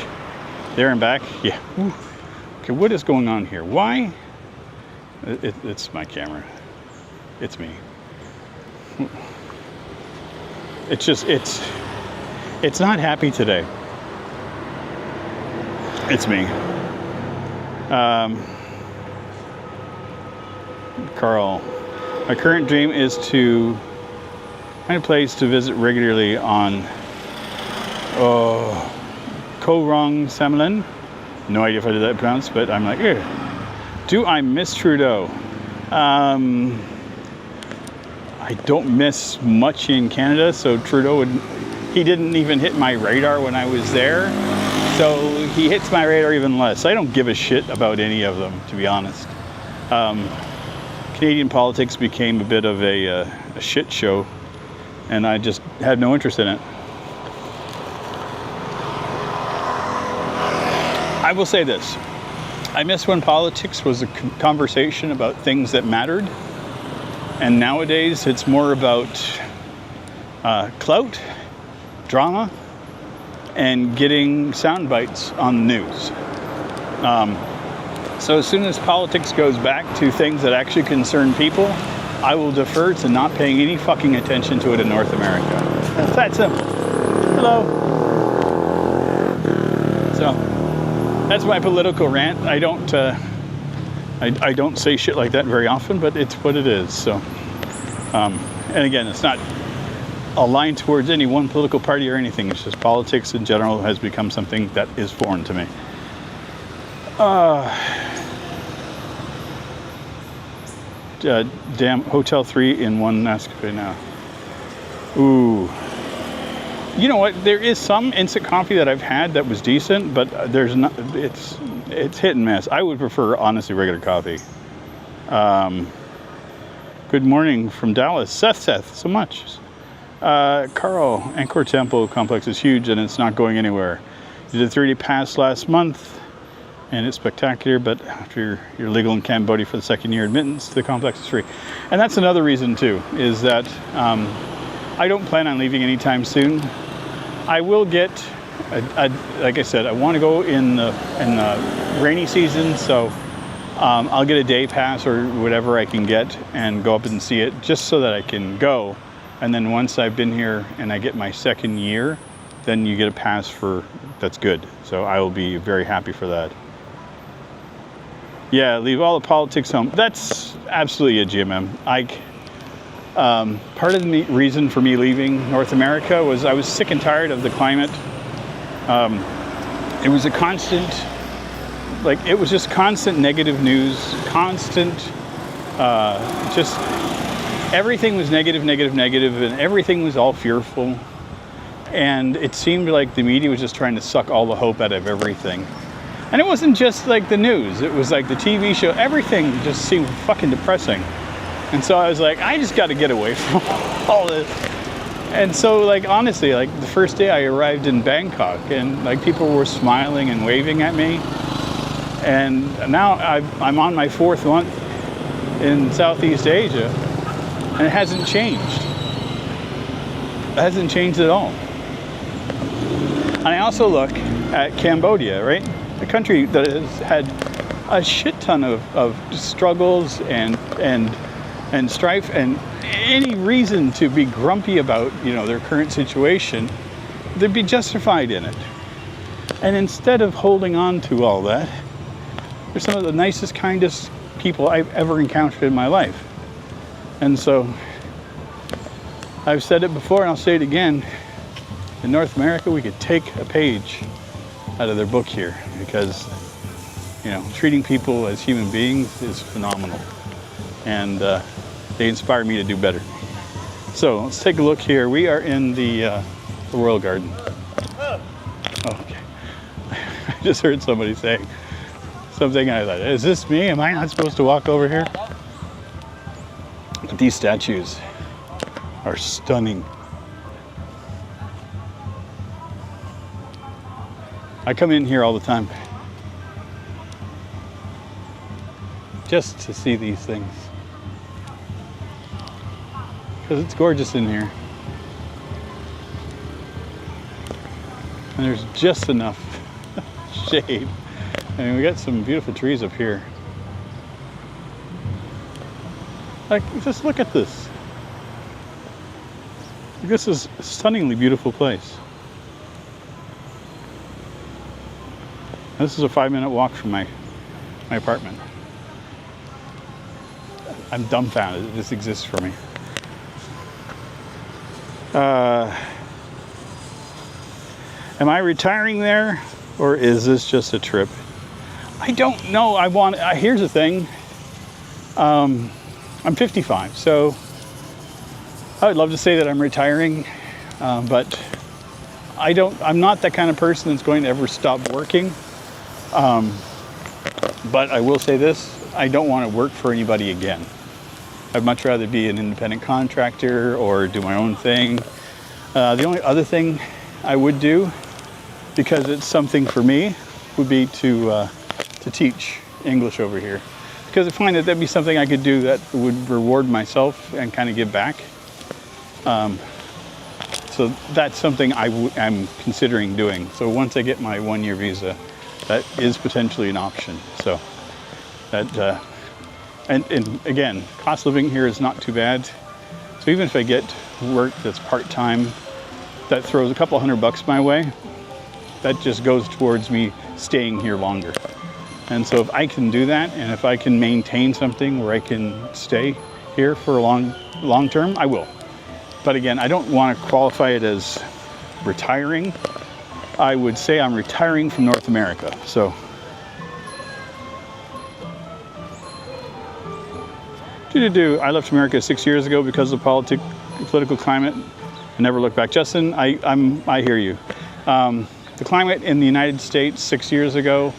there and back. Yeah. Ooh. Okay, what is going on here? Why? It's my camera. It's me. It's just, it's not happy today. It's me. Carl, my current dream is to find a place to visit regularly on Koh Rong Samlin. No idea if I did that pronounced, but I'm like, ew. Do I miss Trudeau? I don't miss much in Canada, so Trudeau he didn't even hit my radar when I was there, so he hits my radar even less. I don't give a shit about any of them, to be honest. Canadian politics became a bit of a shit show, and I just had no interest in it. I will say this. I miss when politics was a conversation about things that mattered. And nowadays it's more about clout, drama, and getting sound bites on the news. So as soon as politics goes back to things that actually concern people, I will defer to not paying any fucking attention to it in North America. That's that simple. Hello. So that's my political rant. I don't say shit like that very often, but it's what it is. So, and again, it's not aligned towards any one political party or anything. It's just politics in general has become something that is foreign to me. Damn, Hotel 3 in one Nescafe now. Ooh. You know what? There is some instant coffee that I've had that was decent, but there's not. It's hit and miss. I would prefer, honestly, regular coffee. Good morning from Dallas, Seth. So much. Carl, Angkor Temple complex is huge and it's not going anywhere. Did a 3-day pass last month, and it's spectacular. But after you're legal in Cambodia for the second year, admittance to the complex is free. And that's another reason too, is that I don't plan on leaving anytime soon. I will get, like I said, I want to go in the rainy season, so I'll get a day pass or whatever I can get and go up and see it just so that I can go. And then once I've been here and I get my second year, then you get a pass that's good. So I will be very happy for that. Yeah, leave all the politics home. That's absolutely a GMM. Part of the reason for me leaving North America was I was sick and tired of the climate. It was a constant, it was just constant negative news, constant, just everything was negative, and everything was all fearful. And it seemed like the media was just trying to suck all the hope out of everything. And it wasn't just like the news, it was like the TV show, everything just seemed fucking depressing. And so I was like, I just got to get away from all this. And so honestly, the first day I arrived in Bangkok and people were smiling and waving at me. And now I'm on my 4th month in Southeast Asia and it hasn't changed. It hasn't changed at all. And I also look at Cambodia, right? A country that has had a shit ton of struggles and strife and any reason to be grumpy about, their current situation, they'd be justified in it. And instead of holding on to all that, they're some of the nicest, kindest people I've ever encountered in my life. And so I've said it before and I'll say it again. In North America, we could take a page out of their book here because, treating people as human beings is phenomenal. And they inspire me to do better. So let's take a look here. We are in the Royal Garden. Oh, okay. I just heard somebody saying something and I thought, is this me? Am I not supposed to walk over here? But these statues are stunning. I come in here all the time just to see these things because it's gorgeous in here and there's just enough shade. I mean, we got some beautiful trees up here. Just look at this. This is a stunningly beautiful place. This is a 5-minute walk from my apartment. I'm dumbfounded that this exists for me. Am I retiring there, or is this just a trip? I don't know. Here's the thing. I'm 55, so I would love to say that I'm retiring, but I'm not that kind of person that's going to ever stop working. But I will say this, I don't want to work for anybody again. I'd much rather be an independent contractor or do my own thing. The only other thing I would do, because it's something for me, would be to teach English over here. Because I find that that'd be something I could do that would reward myself and kind of give back. So that's something I'm considering doing. So once I get my 1-year visa, that is potentially an option. So that, and again, cost of living here is not too bad. So even if I get work that's part-time, that throws a couple $100 my way, that just goes towards me staying here longer. And so if I can do that, and if I can maintain something where I can stay here for a long term, I will. But again, I don't want to qualify it as retiring. I would say I'm retiring from North America. So I left America 6 years ago because of the political climate. I never looked back. Justin, I hear you. The climate in the United States 6 years ago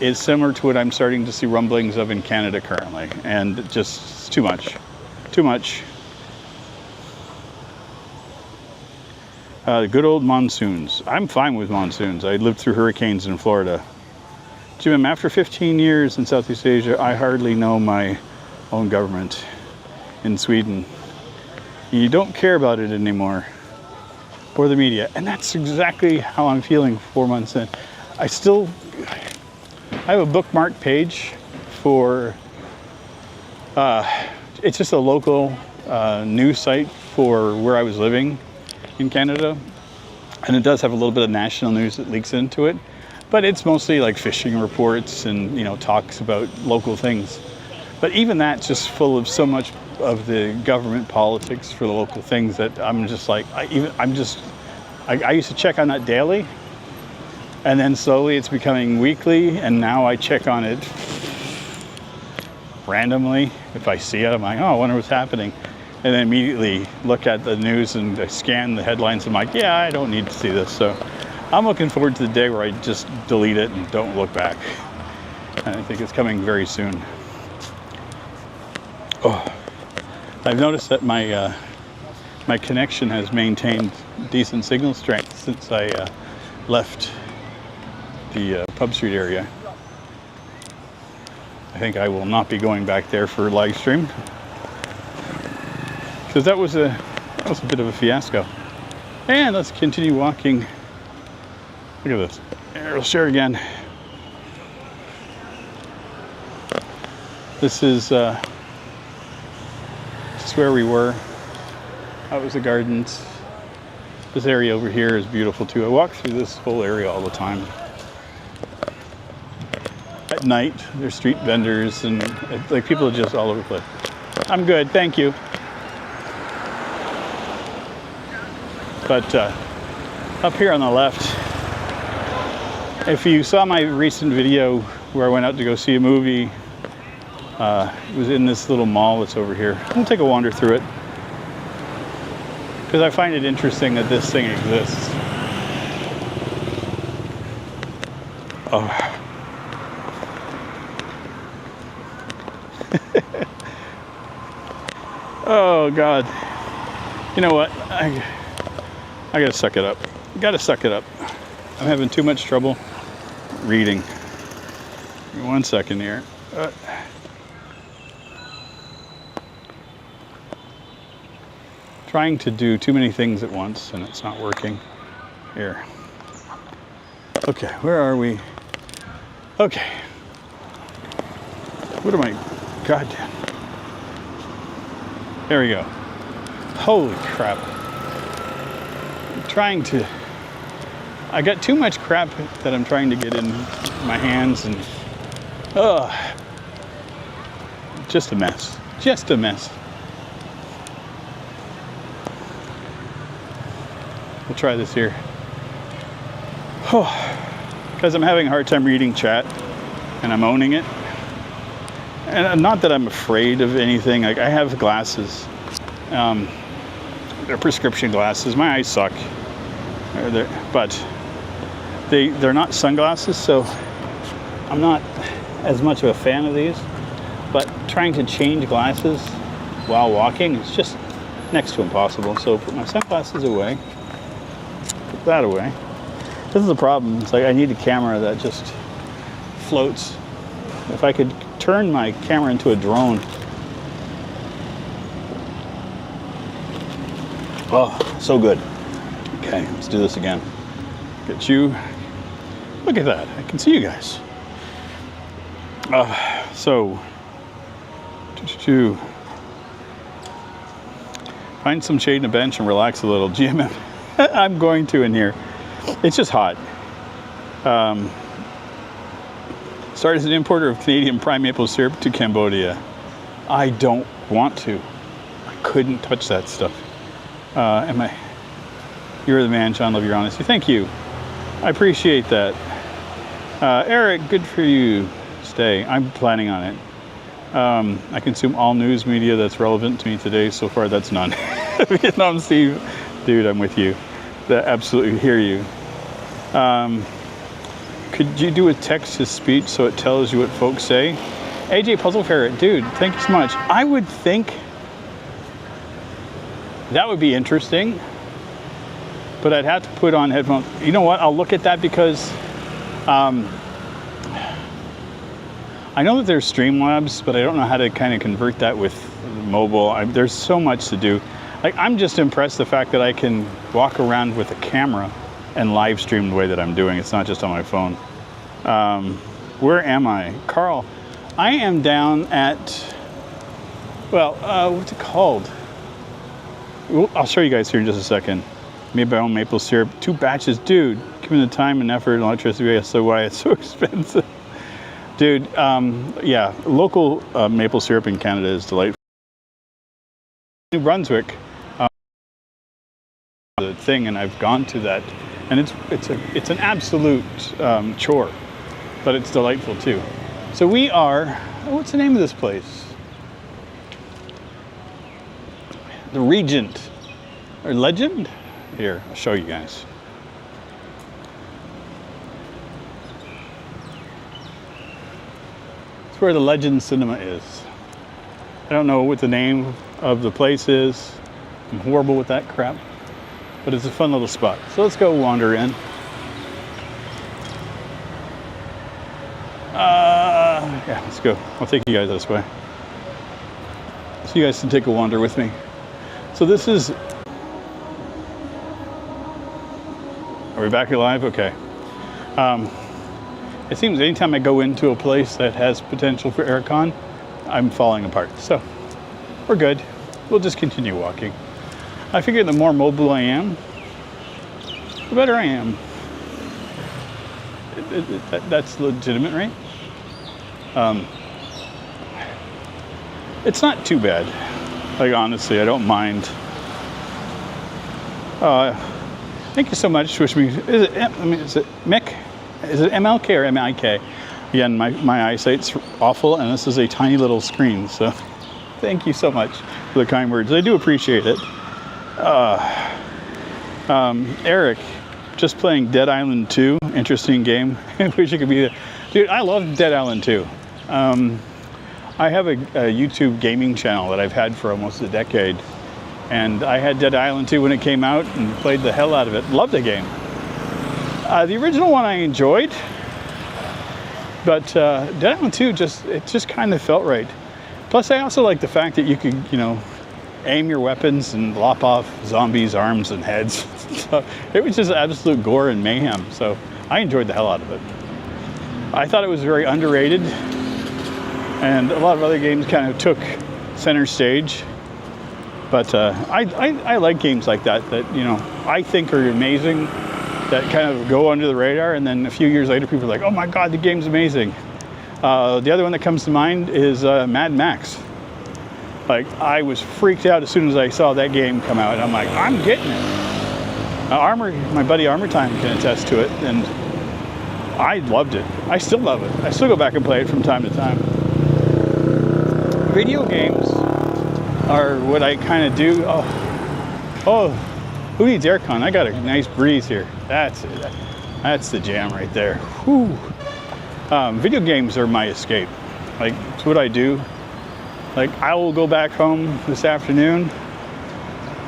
is similar to what I'm starting to see rumblings of in Canada currently, and just too much. Good old monsoons. I'm fine with monsoons. I lived through hurricanes in Florida. Jim, after 15 years in Southeast Asia, I hardly know my own government in Sweden. You don't care about it anymore, or the media. And that's exactly how I'm feeling 4 months in. I have a bookmark page for, it's just a local news site for where I was living in Canada. And it does have a little bit of national news that leaks into it. But it's mostly like fishing reports and, you know, talks about local things. But even that's just full of so much of the government politics for the local things that I'm just like, I used to check on that daily. And then slowly it's becoming weekly. And now I check on it randomly. If I see it, I'm like, oh, I wonder what's happening. And then immediately look at the news and I scan the headlines. I'm like, yeah, I don't need to see this. So I'm looking forward to the day where I just delete it and don't look back. And I think it's coming very soon. Oh, I've noticed that my my connection has maintained decent signal strength since I left the Pub Street area. I think I will not be going back there for live stream because that was a bit of a fiasco. And let's continue walking. Look at this. I'll share again. This is where we were. That was the gardens. This area over here is beautiful too. I walk through this whole area all the time. At night, there's street vendors and like people are just all over the place. I'm good, thank you. But up here on the left, if you saw my recent video where I went out to go see a movie, it was in this little mall that's over here. I'm gonna take a wander through it because I find it interesting that this thing exists. Oh. Oh God. You know what? I gotta suck it up. Gotta suck it up. I'm having too much trouble reading. Give me 1 second here. Trying to do too many things at once and it's not working. Here. Okay, where are we? Okay. What am I? Goddamn. There we go. Holy crap. I'm trying to. I got too much crap that I'm trying to get in my hands and. Just a mess. Just a mess. We'll try this here. Because I'm having a hard time reading chat and I'm owning it. And not that I'm afraid of anything. Like I have glasses. They're prescription glasses. My eyes suck. But they're not sunglasses, so I'm not as much of a fan of these. But trying to change glasses while walking is just next to impossible. So put my sunglasses away. Put that away. This is the problem. It's like I need a camera that just floats. If I could turn my camera into a drone. Oh, so good. Okay, let's do this again. Get you. Look at that. I can see you guys. So, find some shade in a bench and relax a little. GMM. I'm going to in here. It's just hot. Started as an importer of Canadian prime maple syrup to Cambodia. I don't want to. I couldn't touch that stuff. You're the man, John. Love your honesty. Thank you. I appreciate that. Eric, good for you. Stay. I'm planning on it. I consume all news media that's relevant to me today. So far, that's none. Vietnam Steve, dude, I'm with you. I absolutely hear you. Could you do a text-to-speech so it tells you what folks say? AJ Puzzle Ferret, dude, thank you so much. I would think that would be interesting, but I'd have to put on headphones. You know what? I'll look at that because I know that there's Streamlabs, but I don't know how to kind of convert that with mobile. There's so much to do. Like, I'm just impressed the fact that I can walk around with a camera and live stream the way that I'm doing. It's not just on my phone. Where am I? Carl, I am down at, well, what's it called? Well, I'll show you guys here in just a second. Made by own maple syrup, 2 batches. Dude, given the time and effort and electricity, so why it's so expensive. Dude, yeah, local maple syrup in Canada is delightful. New Brunswick, the thing, and I've gone to that, and it's an absolute chore, but it's delightful too. So we are, what's the name of this place? The Regent, or Legend? Here, I'll show you guys. It's where the Legend Cinema is. I don't know what the name of the place is. I'm horrible with that crap. But it's a fun little spot. So let's go wander in. Yeah, let's go. I'll take you guys this way. So you guys can take a wander with me. So this is... Are we back alive? Okay. It seems anytime I go into a place that has potential for aircon, I'm falling apart. So we're good. We'll just continue walking. I figure the more mobile I am, the better I am. That's legitimate, right? It's not too bad. Like, honestly, I don't mind. Thank you so much. Wish me. Is it Mick? Is it MLK or MIK? Again, my eyesight's awful, and this is a tiny little screen. So, thank you so much for the kind words. I do appreciate it. Eric, just playing Dead Island 2. Interesting game. I wish it could be. Dude, I love Dead Island 2. I have a YouTube gaming channel that I've had for almost a decade. And I had Dead Island 2 when it came out and played the hell out of it. Loved the game. The original one I enjoyed, but Dead Island 2 just kind of felt right. Plus, I also like the fact that you could, aim your weapons and lop off zombies' arms and heads. So it was just absolute gore and mayhem. So I enjoyed the hell out of it. I thought it was very underrated, and a lot of other games kind of took center stage. But I like games like that I think are amazing, that kind of go under the radar, and then a few years later people are like, oh my god, the game's amazing. The other one that comes to mind is Mad Max. Like, I was freaked out as soon as I saw that game come out, and I'm like, I'm getting it. My buddy Armor Time can attest to it, and I loved it. I still love it. I still go back and play it from time to time. Video games are what I kind of do. Oh, who needs aircon? I got a nice breeze here. That's it. That's the jam right there. Whew. Video games are my escape. Like, it's what I do. Like, I will go back home this afternoon,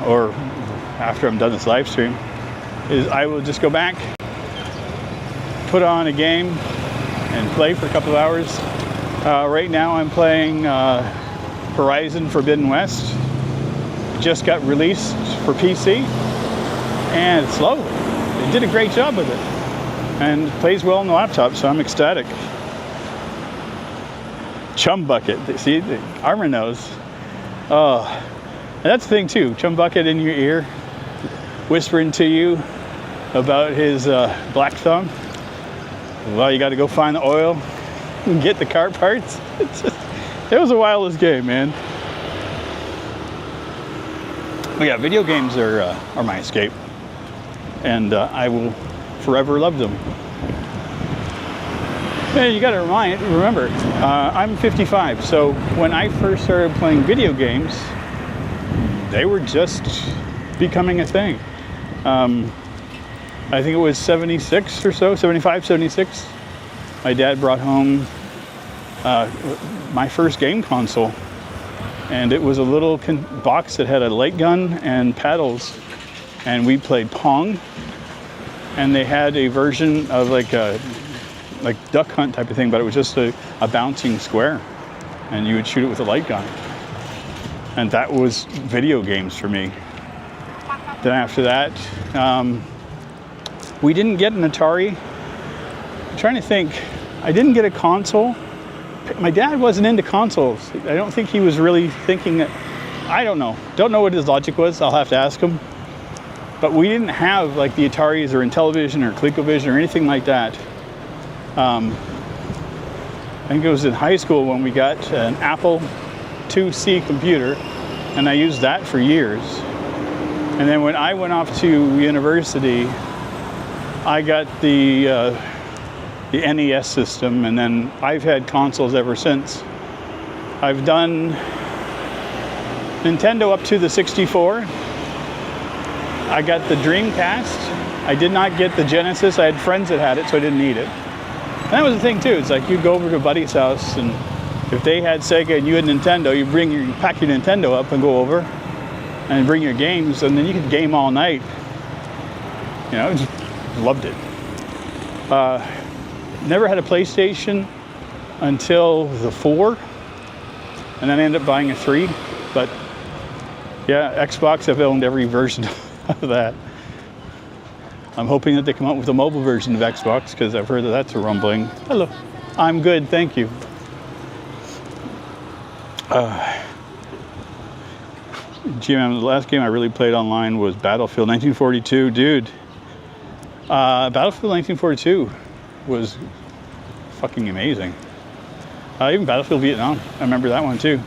or after I'm done this live stream, I will just go back, put on a game, and play for a couple of hours. Right now I'm playing Horizon Forbidden West. Just got released for PC, and it's lovely. They did a great job with it, and it plays well on the laptop, so I'm ecstatic. Chum Bucket, see, the Armor knows. Oh, and that's the thing too, Chum Bucket in your ear, whispering to you about his black thumb. Well, you got to go find the oil and get the car parts. It was a wildest game, man. But yeah, video games are my escape, and I will forever love them. And you got to remember, I'm 55, so when I first started playing video games, they were just becoming a thing. I think it was 76 or so, 75, 76. My dad brought home my first game console, and it was a little box that had a light gun and paddles, and we played Pong, and they had a version of like Duck Hunt type of thing, but it was just a bouncing square, and you would shoot it with a light gun. And that was video games for me. Then after that, we didn't get an Atari. I'm trying to think. I didn't get a console. my dad wasn't into consoles. I don't think he was really thinking that, I don't know what his logic was. I'll have to ask him. But we didn't have like the Ataris or Intellivision or ColecoVision or anything like that. I think it was in high school when we got an Apple IIc computer, and I used that for years. And then when I went off to university, I got the NES system, and then I've had consoles ever since. I've done Nintendo up to the 64. I got the Dreamcast. I did not get the Genesis. I had friends that had it, so I didn't need it. And that was the thing too. It's like you'd go over to a buddy's house, and if they had Sega and you had Nintendo, you pack your Nintendo up and go over and bring your games, and then you could game all night. You know, just loved it. Never had a PlayStation until the 4, and then I ended up buying a 3. But yeah, Xbox, I've owned every version of that. I'm hoping that they come out with a mobile version of Xbox, because I've heard that that's a rumbling. Hello. I'm good, thank you. GM, the last game I really played online was Battlefield 1942. Dude, Battlefield 1942 was fucking amazing. Even Battlefield Vietnam, I remember that one too.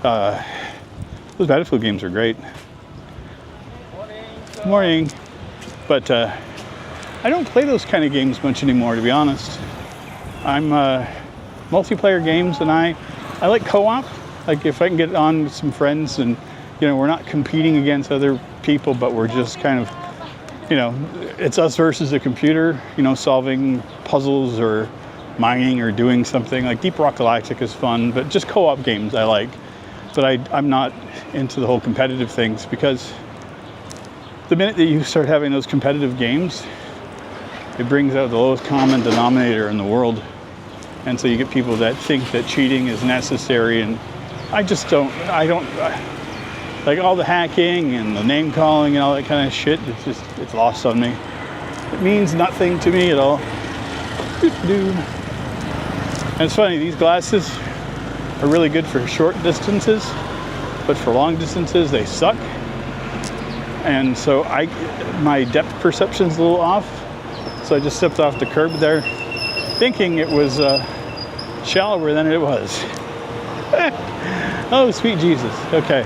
Those Battlefield games are great. Morning. But I don't play those kind of games much anymore, to be honest. I'm multiplayer games, and I like co-op. Like if I can get on with some friends, and you know, we're not competing against other people, but we're just kind of, you know, it's us versus the computer, you know, solving puzzles or mining or doing something. Like Deep Rock Galactic is fun, but just co-op games I like. But I'm not into the whole competitive things, because the minute that you start having those competitive games, it brings out the lowest common denominator in the world. And so you get people that think that cheating is necessary, and I don't like all the hacking and the name calling and all that kind of shit. It's lost on me. It means nothing to me at all. And it's funny, these glasses are really good for short distances, but for long distances they suck. And so my depth perception's a little off. So I just stepped off the curb there, thinking it was shallower than it was. Oh, sweet Jesus. Okay.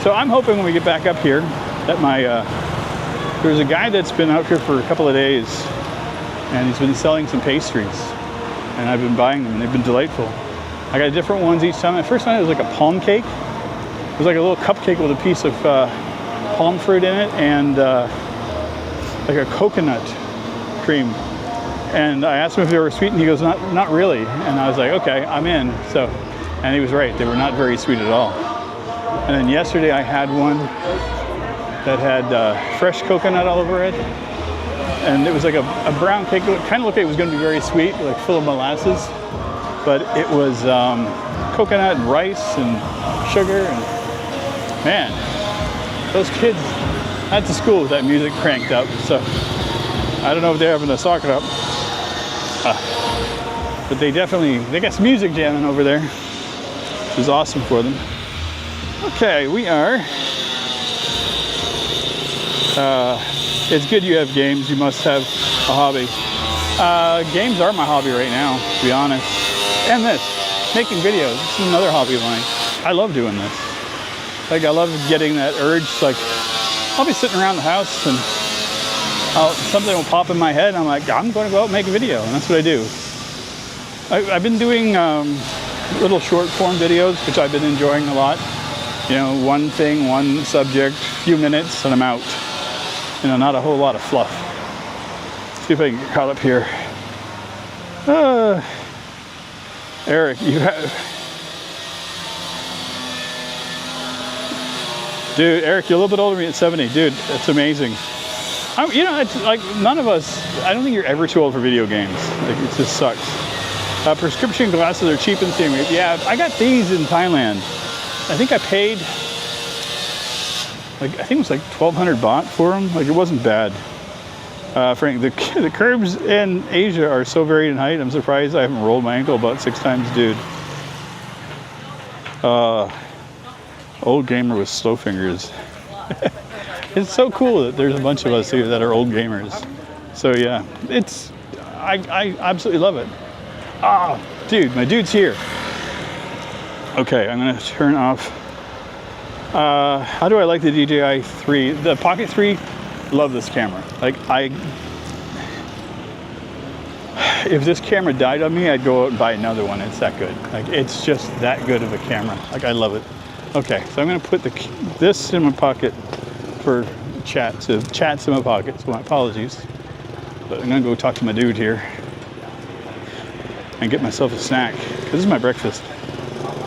So I'm hoping when we get back up here that there's a guy that's been out here for a couple of days, and he's been selling some pastries, and I've been buying them, and they've been delightful. I got different ones each time. The first time it was like a palm cake. It was like a little cupcake with a piece of palm fruit in it, and like a coconut cream. And I asked him if they were sweet, and he goes, not really. And I was like, okay, I'm in. So, and he was right. They were not very sweet at all. And then yesterday I had one that had fresh coconut all over it. And it was like a brown cake. It kind of looked like it was going to be very sweet, like full of molasses. But it was coconut and rice and sugar. And man, those kids at the school with that music cranked up. So I don't know if they're having to sock it up. But they got some music jamming over there, which is awesome for them. Okay, we are. It's good you have games. You must have a hobby. Games are my hobby right now, to be honest. And making videos. This is another hobby of mine. I love doing this. Like, I love getting that urge. Like, I'll be sitting around the house and something will pop in my head, and I'm like, I'm going to go out and make a video, and that's what I do. I've been doing little short form videos, which I've been enjoying a lot. You know, one thing, one subject, few minutes, and I'm out. You know, not a whole lot of fluff. Let's see if I can get caught up here. Eric, you have... Dude, Eric, you're a little bit older than me at 70. Dude, that's amazing. You know, it's like none of us, I don't think you're ever too old for video games. Like, it just sucks. Prescription glasses are cheap in Siem. Yeah, I got these in Thailand. I think I paid, like, I think it was like 1,200 baht for them. Like, it wasn't bad. Frank, the curbs in Asia are so varied in height. I'm surprised I haven't rolled my ankle about 6 times, dude. Old gamer with slow fingers. It's so cool that there's a bunch of us here that are old gamers. So yeah, I absolutely love it. Ah, dude, my dude's here. Okay, I'm gonna turn off. How do I like the DJI 3? The Pocket 3, love this camera. Like if this camera died on me, I'd go out and buy another one. It's that good. Like, it's just that good of a camera. Like, I love it. Okay, so I'm gonna put this in my pocket for chat. So chat's in my pocket, so my apologies. But I'm gonna go talk to my dude here and get myself a snack. This is my breakfast.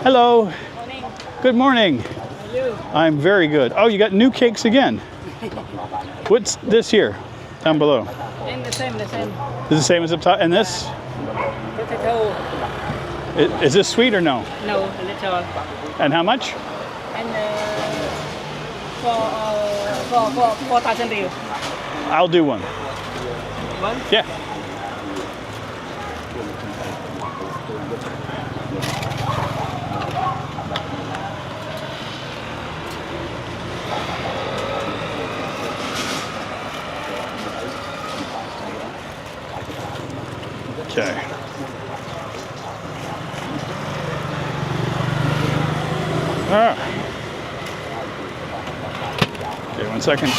Hello. Morning. Good morning. How are you? I'm very good. Oh, you got new cakes again. What's this here? Down below. And the same. Is it the same as up top? And this? Potato. Is this sweet or no? No, a little. And how much? And for 4,000 real. I'll do one. One? Yeah. Okay. Ah. Okay, 1 second.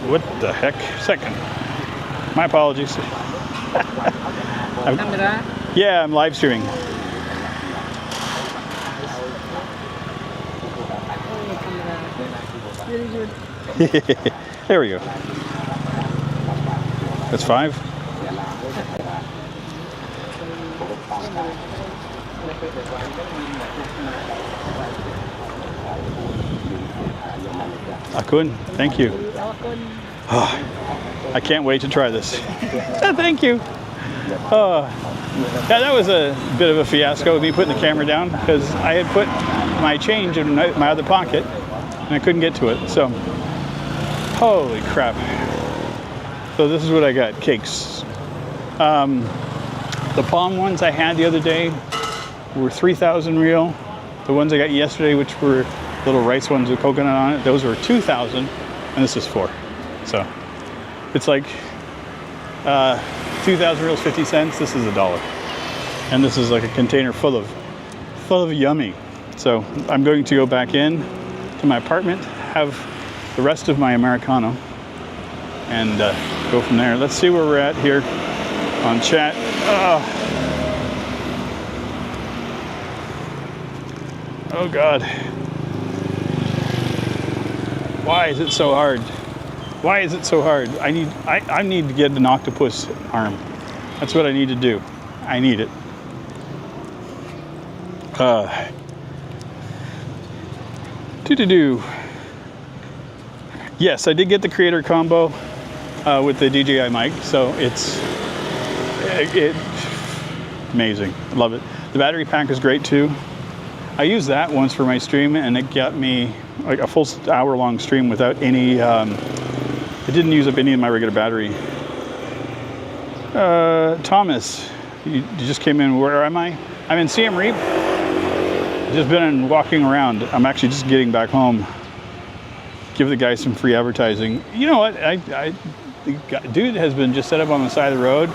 What the heck? Second. My apologies. Camera. Yeah, I'm live streaming. Very good. There we go. That's 5. Akun, thank you. Oh, I can't wait to try this. Thank you. Yeah, that was a bit of a fiasco with me putting the camera down because I had put my change in my other pocket and I couldn't get to it. So, holy crap. So this is what I got, cakes. The palm ones I had the other day were 3,000 real. The ones I got yesterday, which were little rice ones with coconut on it, those were 2,000, and this is 4. So it's like 2,000 reals, 50 cents. This is $1, and this is like a container full of yummy. So I'm going to go back in to my apartment, have the rest of my Americano, and go from there. Let's see where we're at here on chat. Oh God. Why is it so hard? Why is it so hard? I need to get an octopus arm. That's what I need to do. I need it. Yes, I did get the creator combo with the DJI mic, so it's amazing. I love it. The battery pack is great too. I used that once for my stream, and it got me like a full hour-long stream without any. It didn't use up any of my regular battery. Thomas, you just came in. Where am I? I'm in Siem Reap. Just been walking around. I'm actually just getting back home. Give the guy some free advertising. You know what? The dude has been just set up on the side of the road.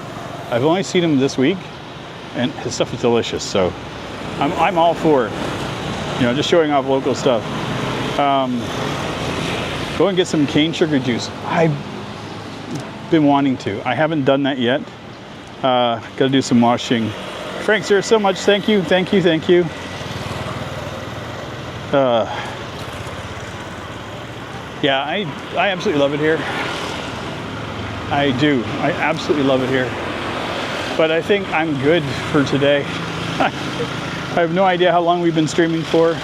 I've only seen him this week, and his stuff is delicious. So I'm all for, just showing off local stuff. Go and get some cane sugar juice. I've been wanting to. I haven't done that yet. Got to do some washing. Frank, there's so much. Thank you. Yeah, I absolutely love it here. I do. I absolutely love it here. But I think I'm good for today. I have no idea how long we've been streaming for.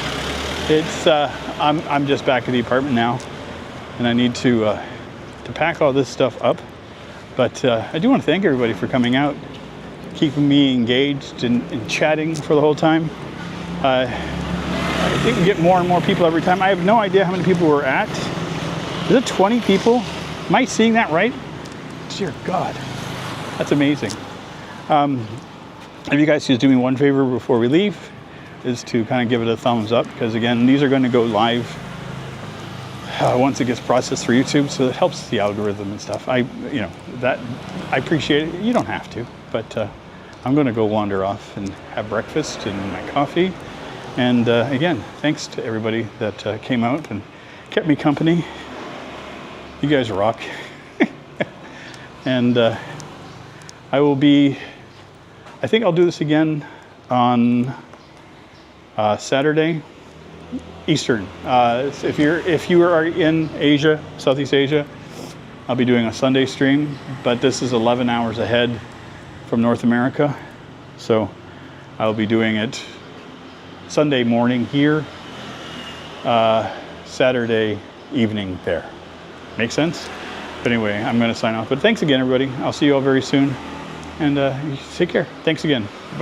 It's I'm just back at the apartment now, and I need to pack all this stuff up. But I do want to thank everybody for coming out, keeping me engaged and chatting for the whole time. I think we get more and more people every time. I have no idea how many people we're at. Is it 20 people Am I seeing that right? Dear God, that's amazing. If you guys could do me one favor before we leave, is to kind of give it a thumbs up, because again, these are going to go live once it gets processed through YouTube, so it helps the algorithm and stuff. I appreciate it. You don't have to, but I'm going to go wander off and have breakfast and my coffee. And again, thanks to everybody that came out and kept me company. You guys rock. And I think I'll do this again on Saturday Eastern. If you are in Asia, Southeast Asia, I'll be doing a Sunday stream, but this is 11 hours ahead from North America, so I'll be doing it Sunday morning here, Saturday evening there. Make sense? But anyway, I'm going to sign off. But thanks again, everybody. I'll see you all very soon, and take care. Thanks again. Bye.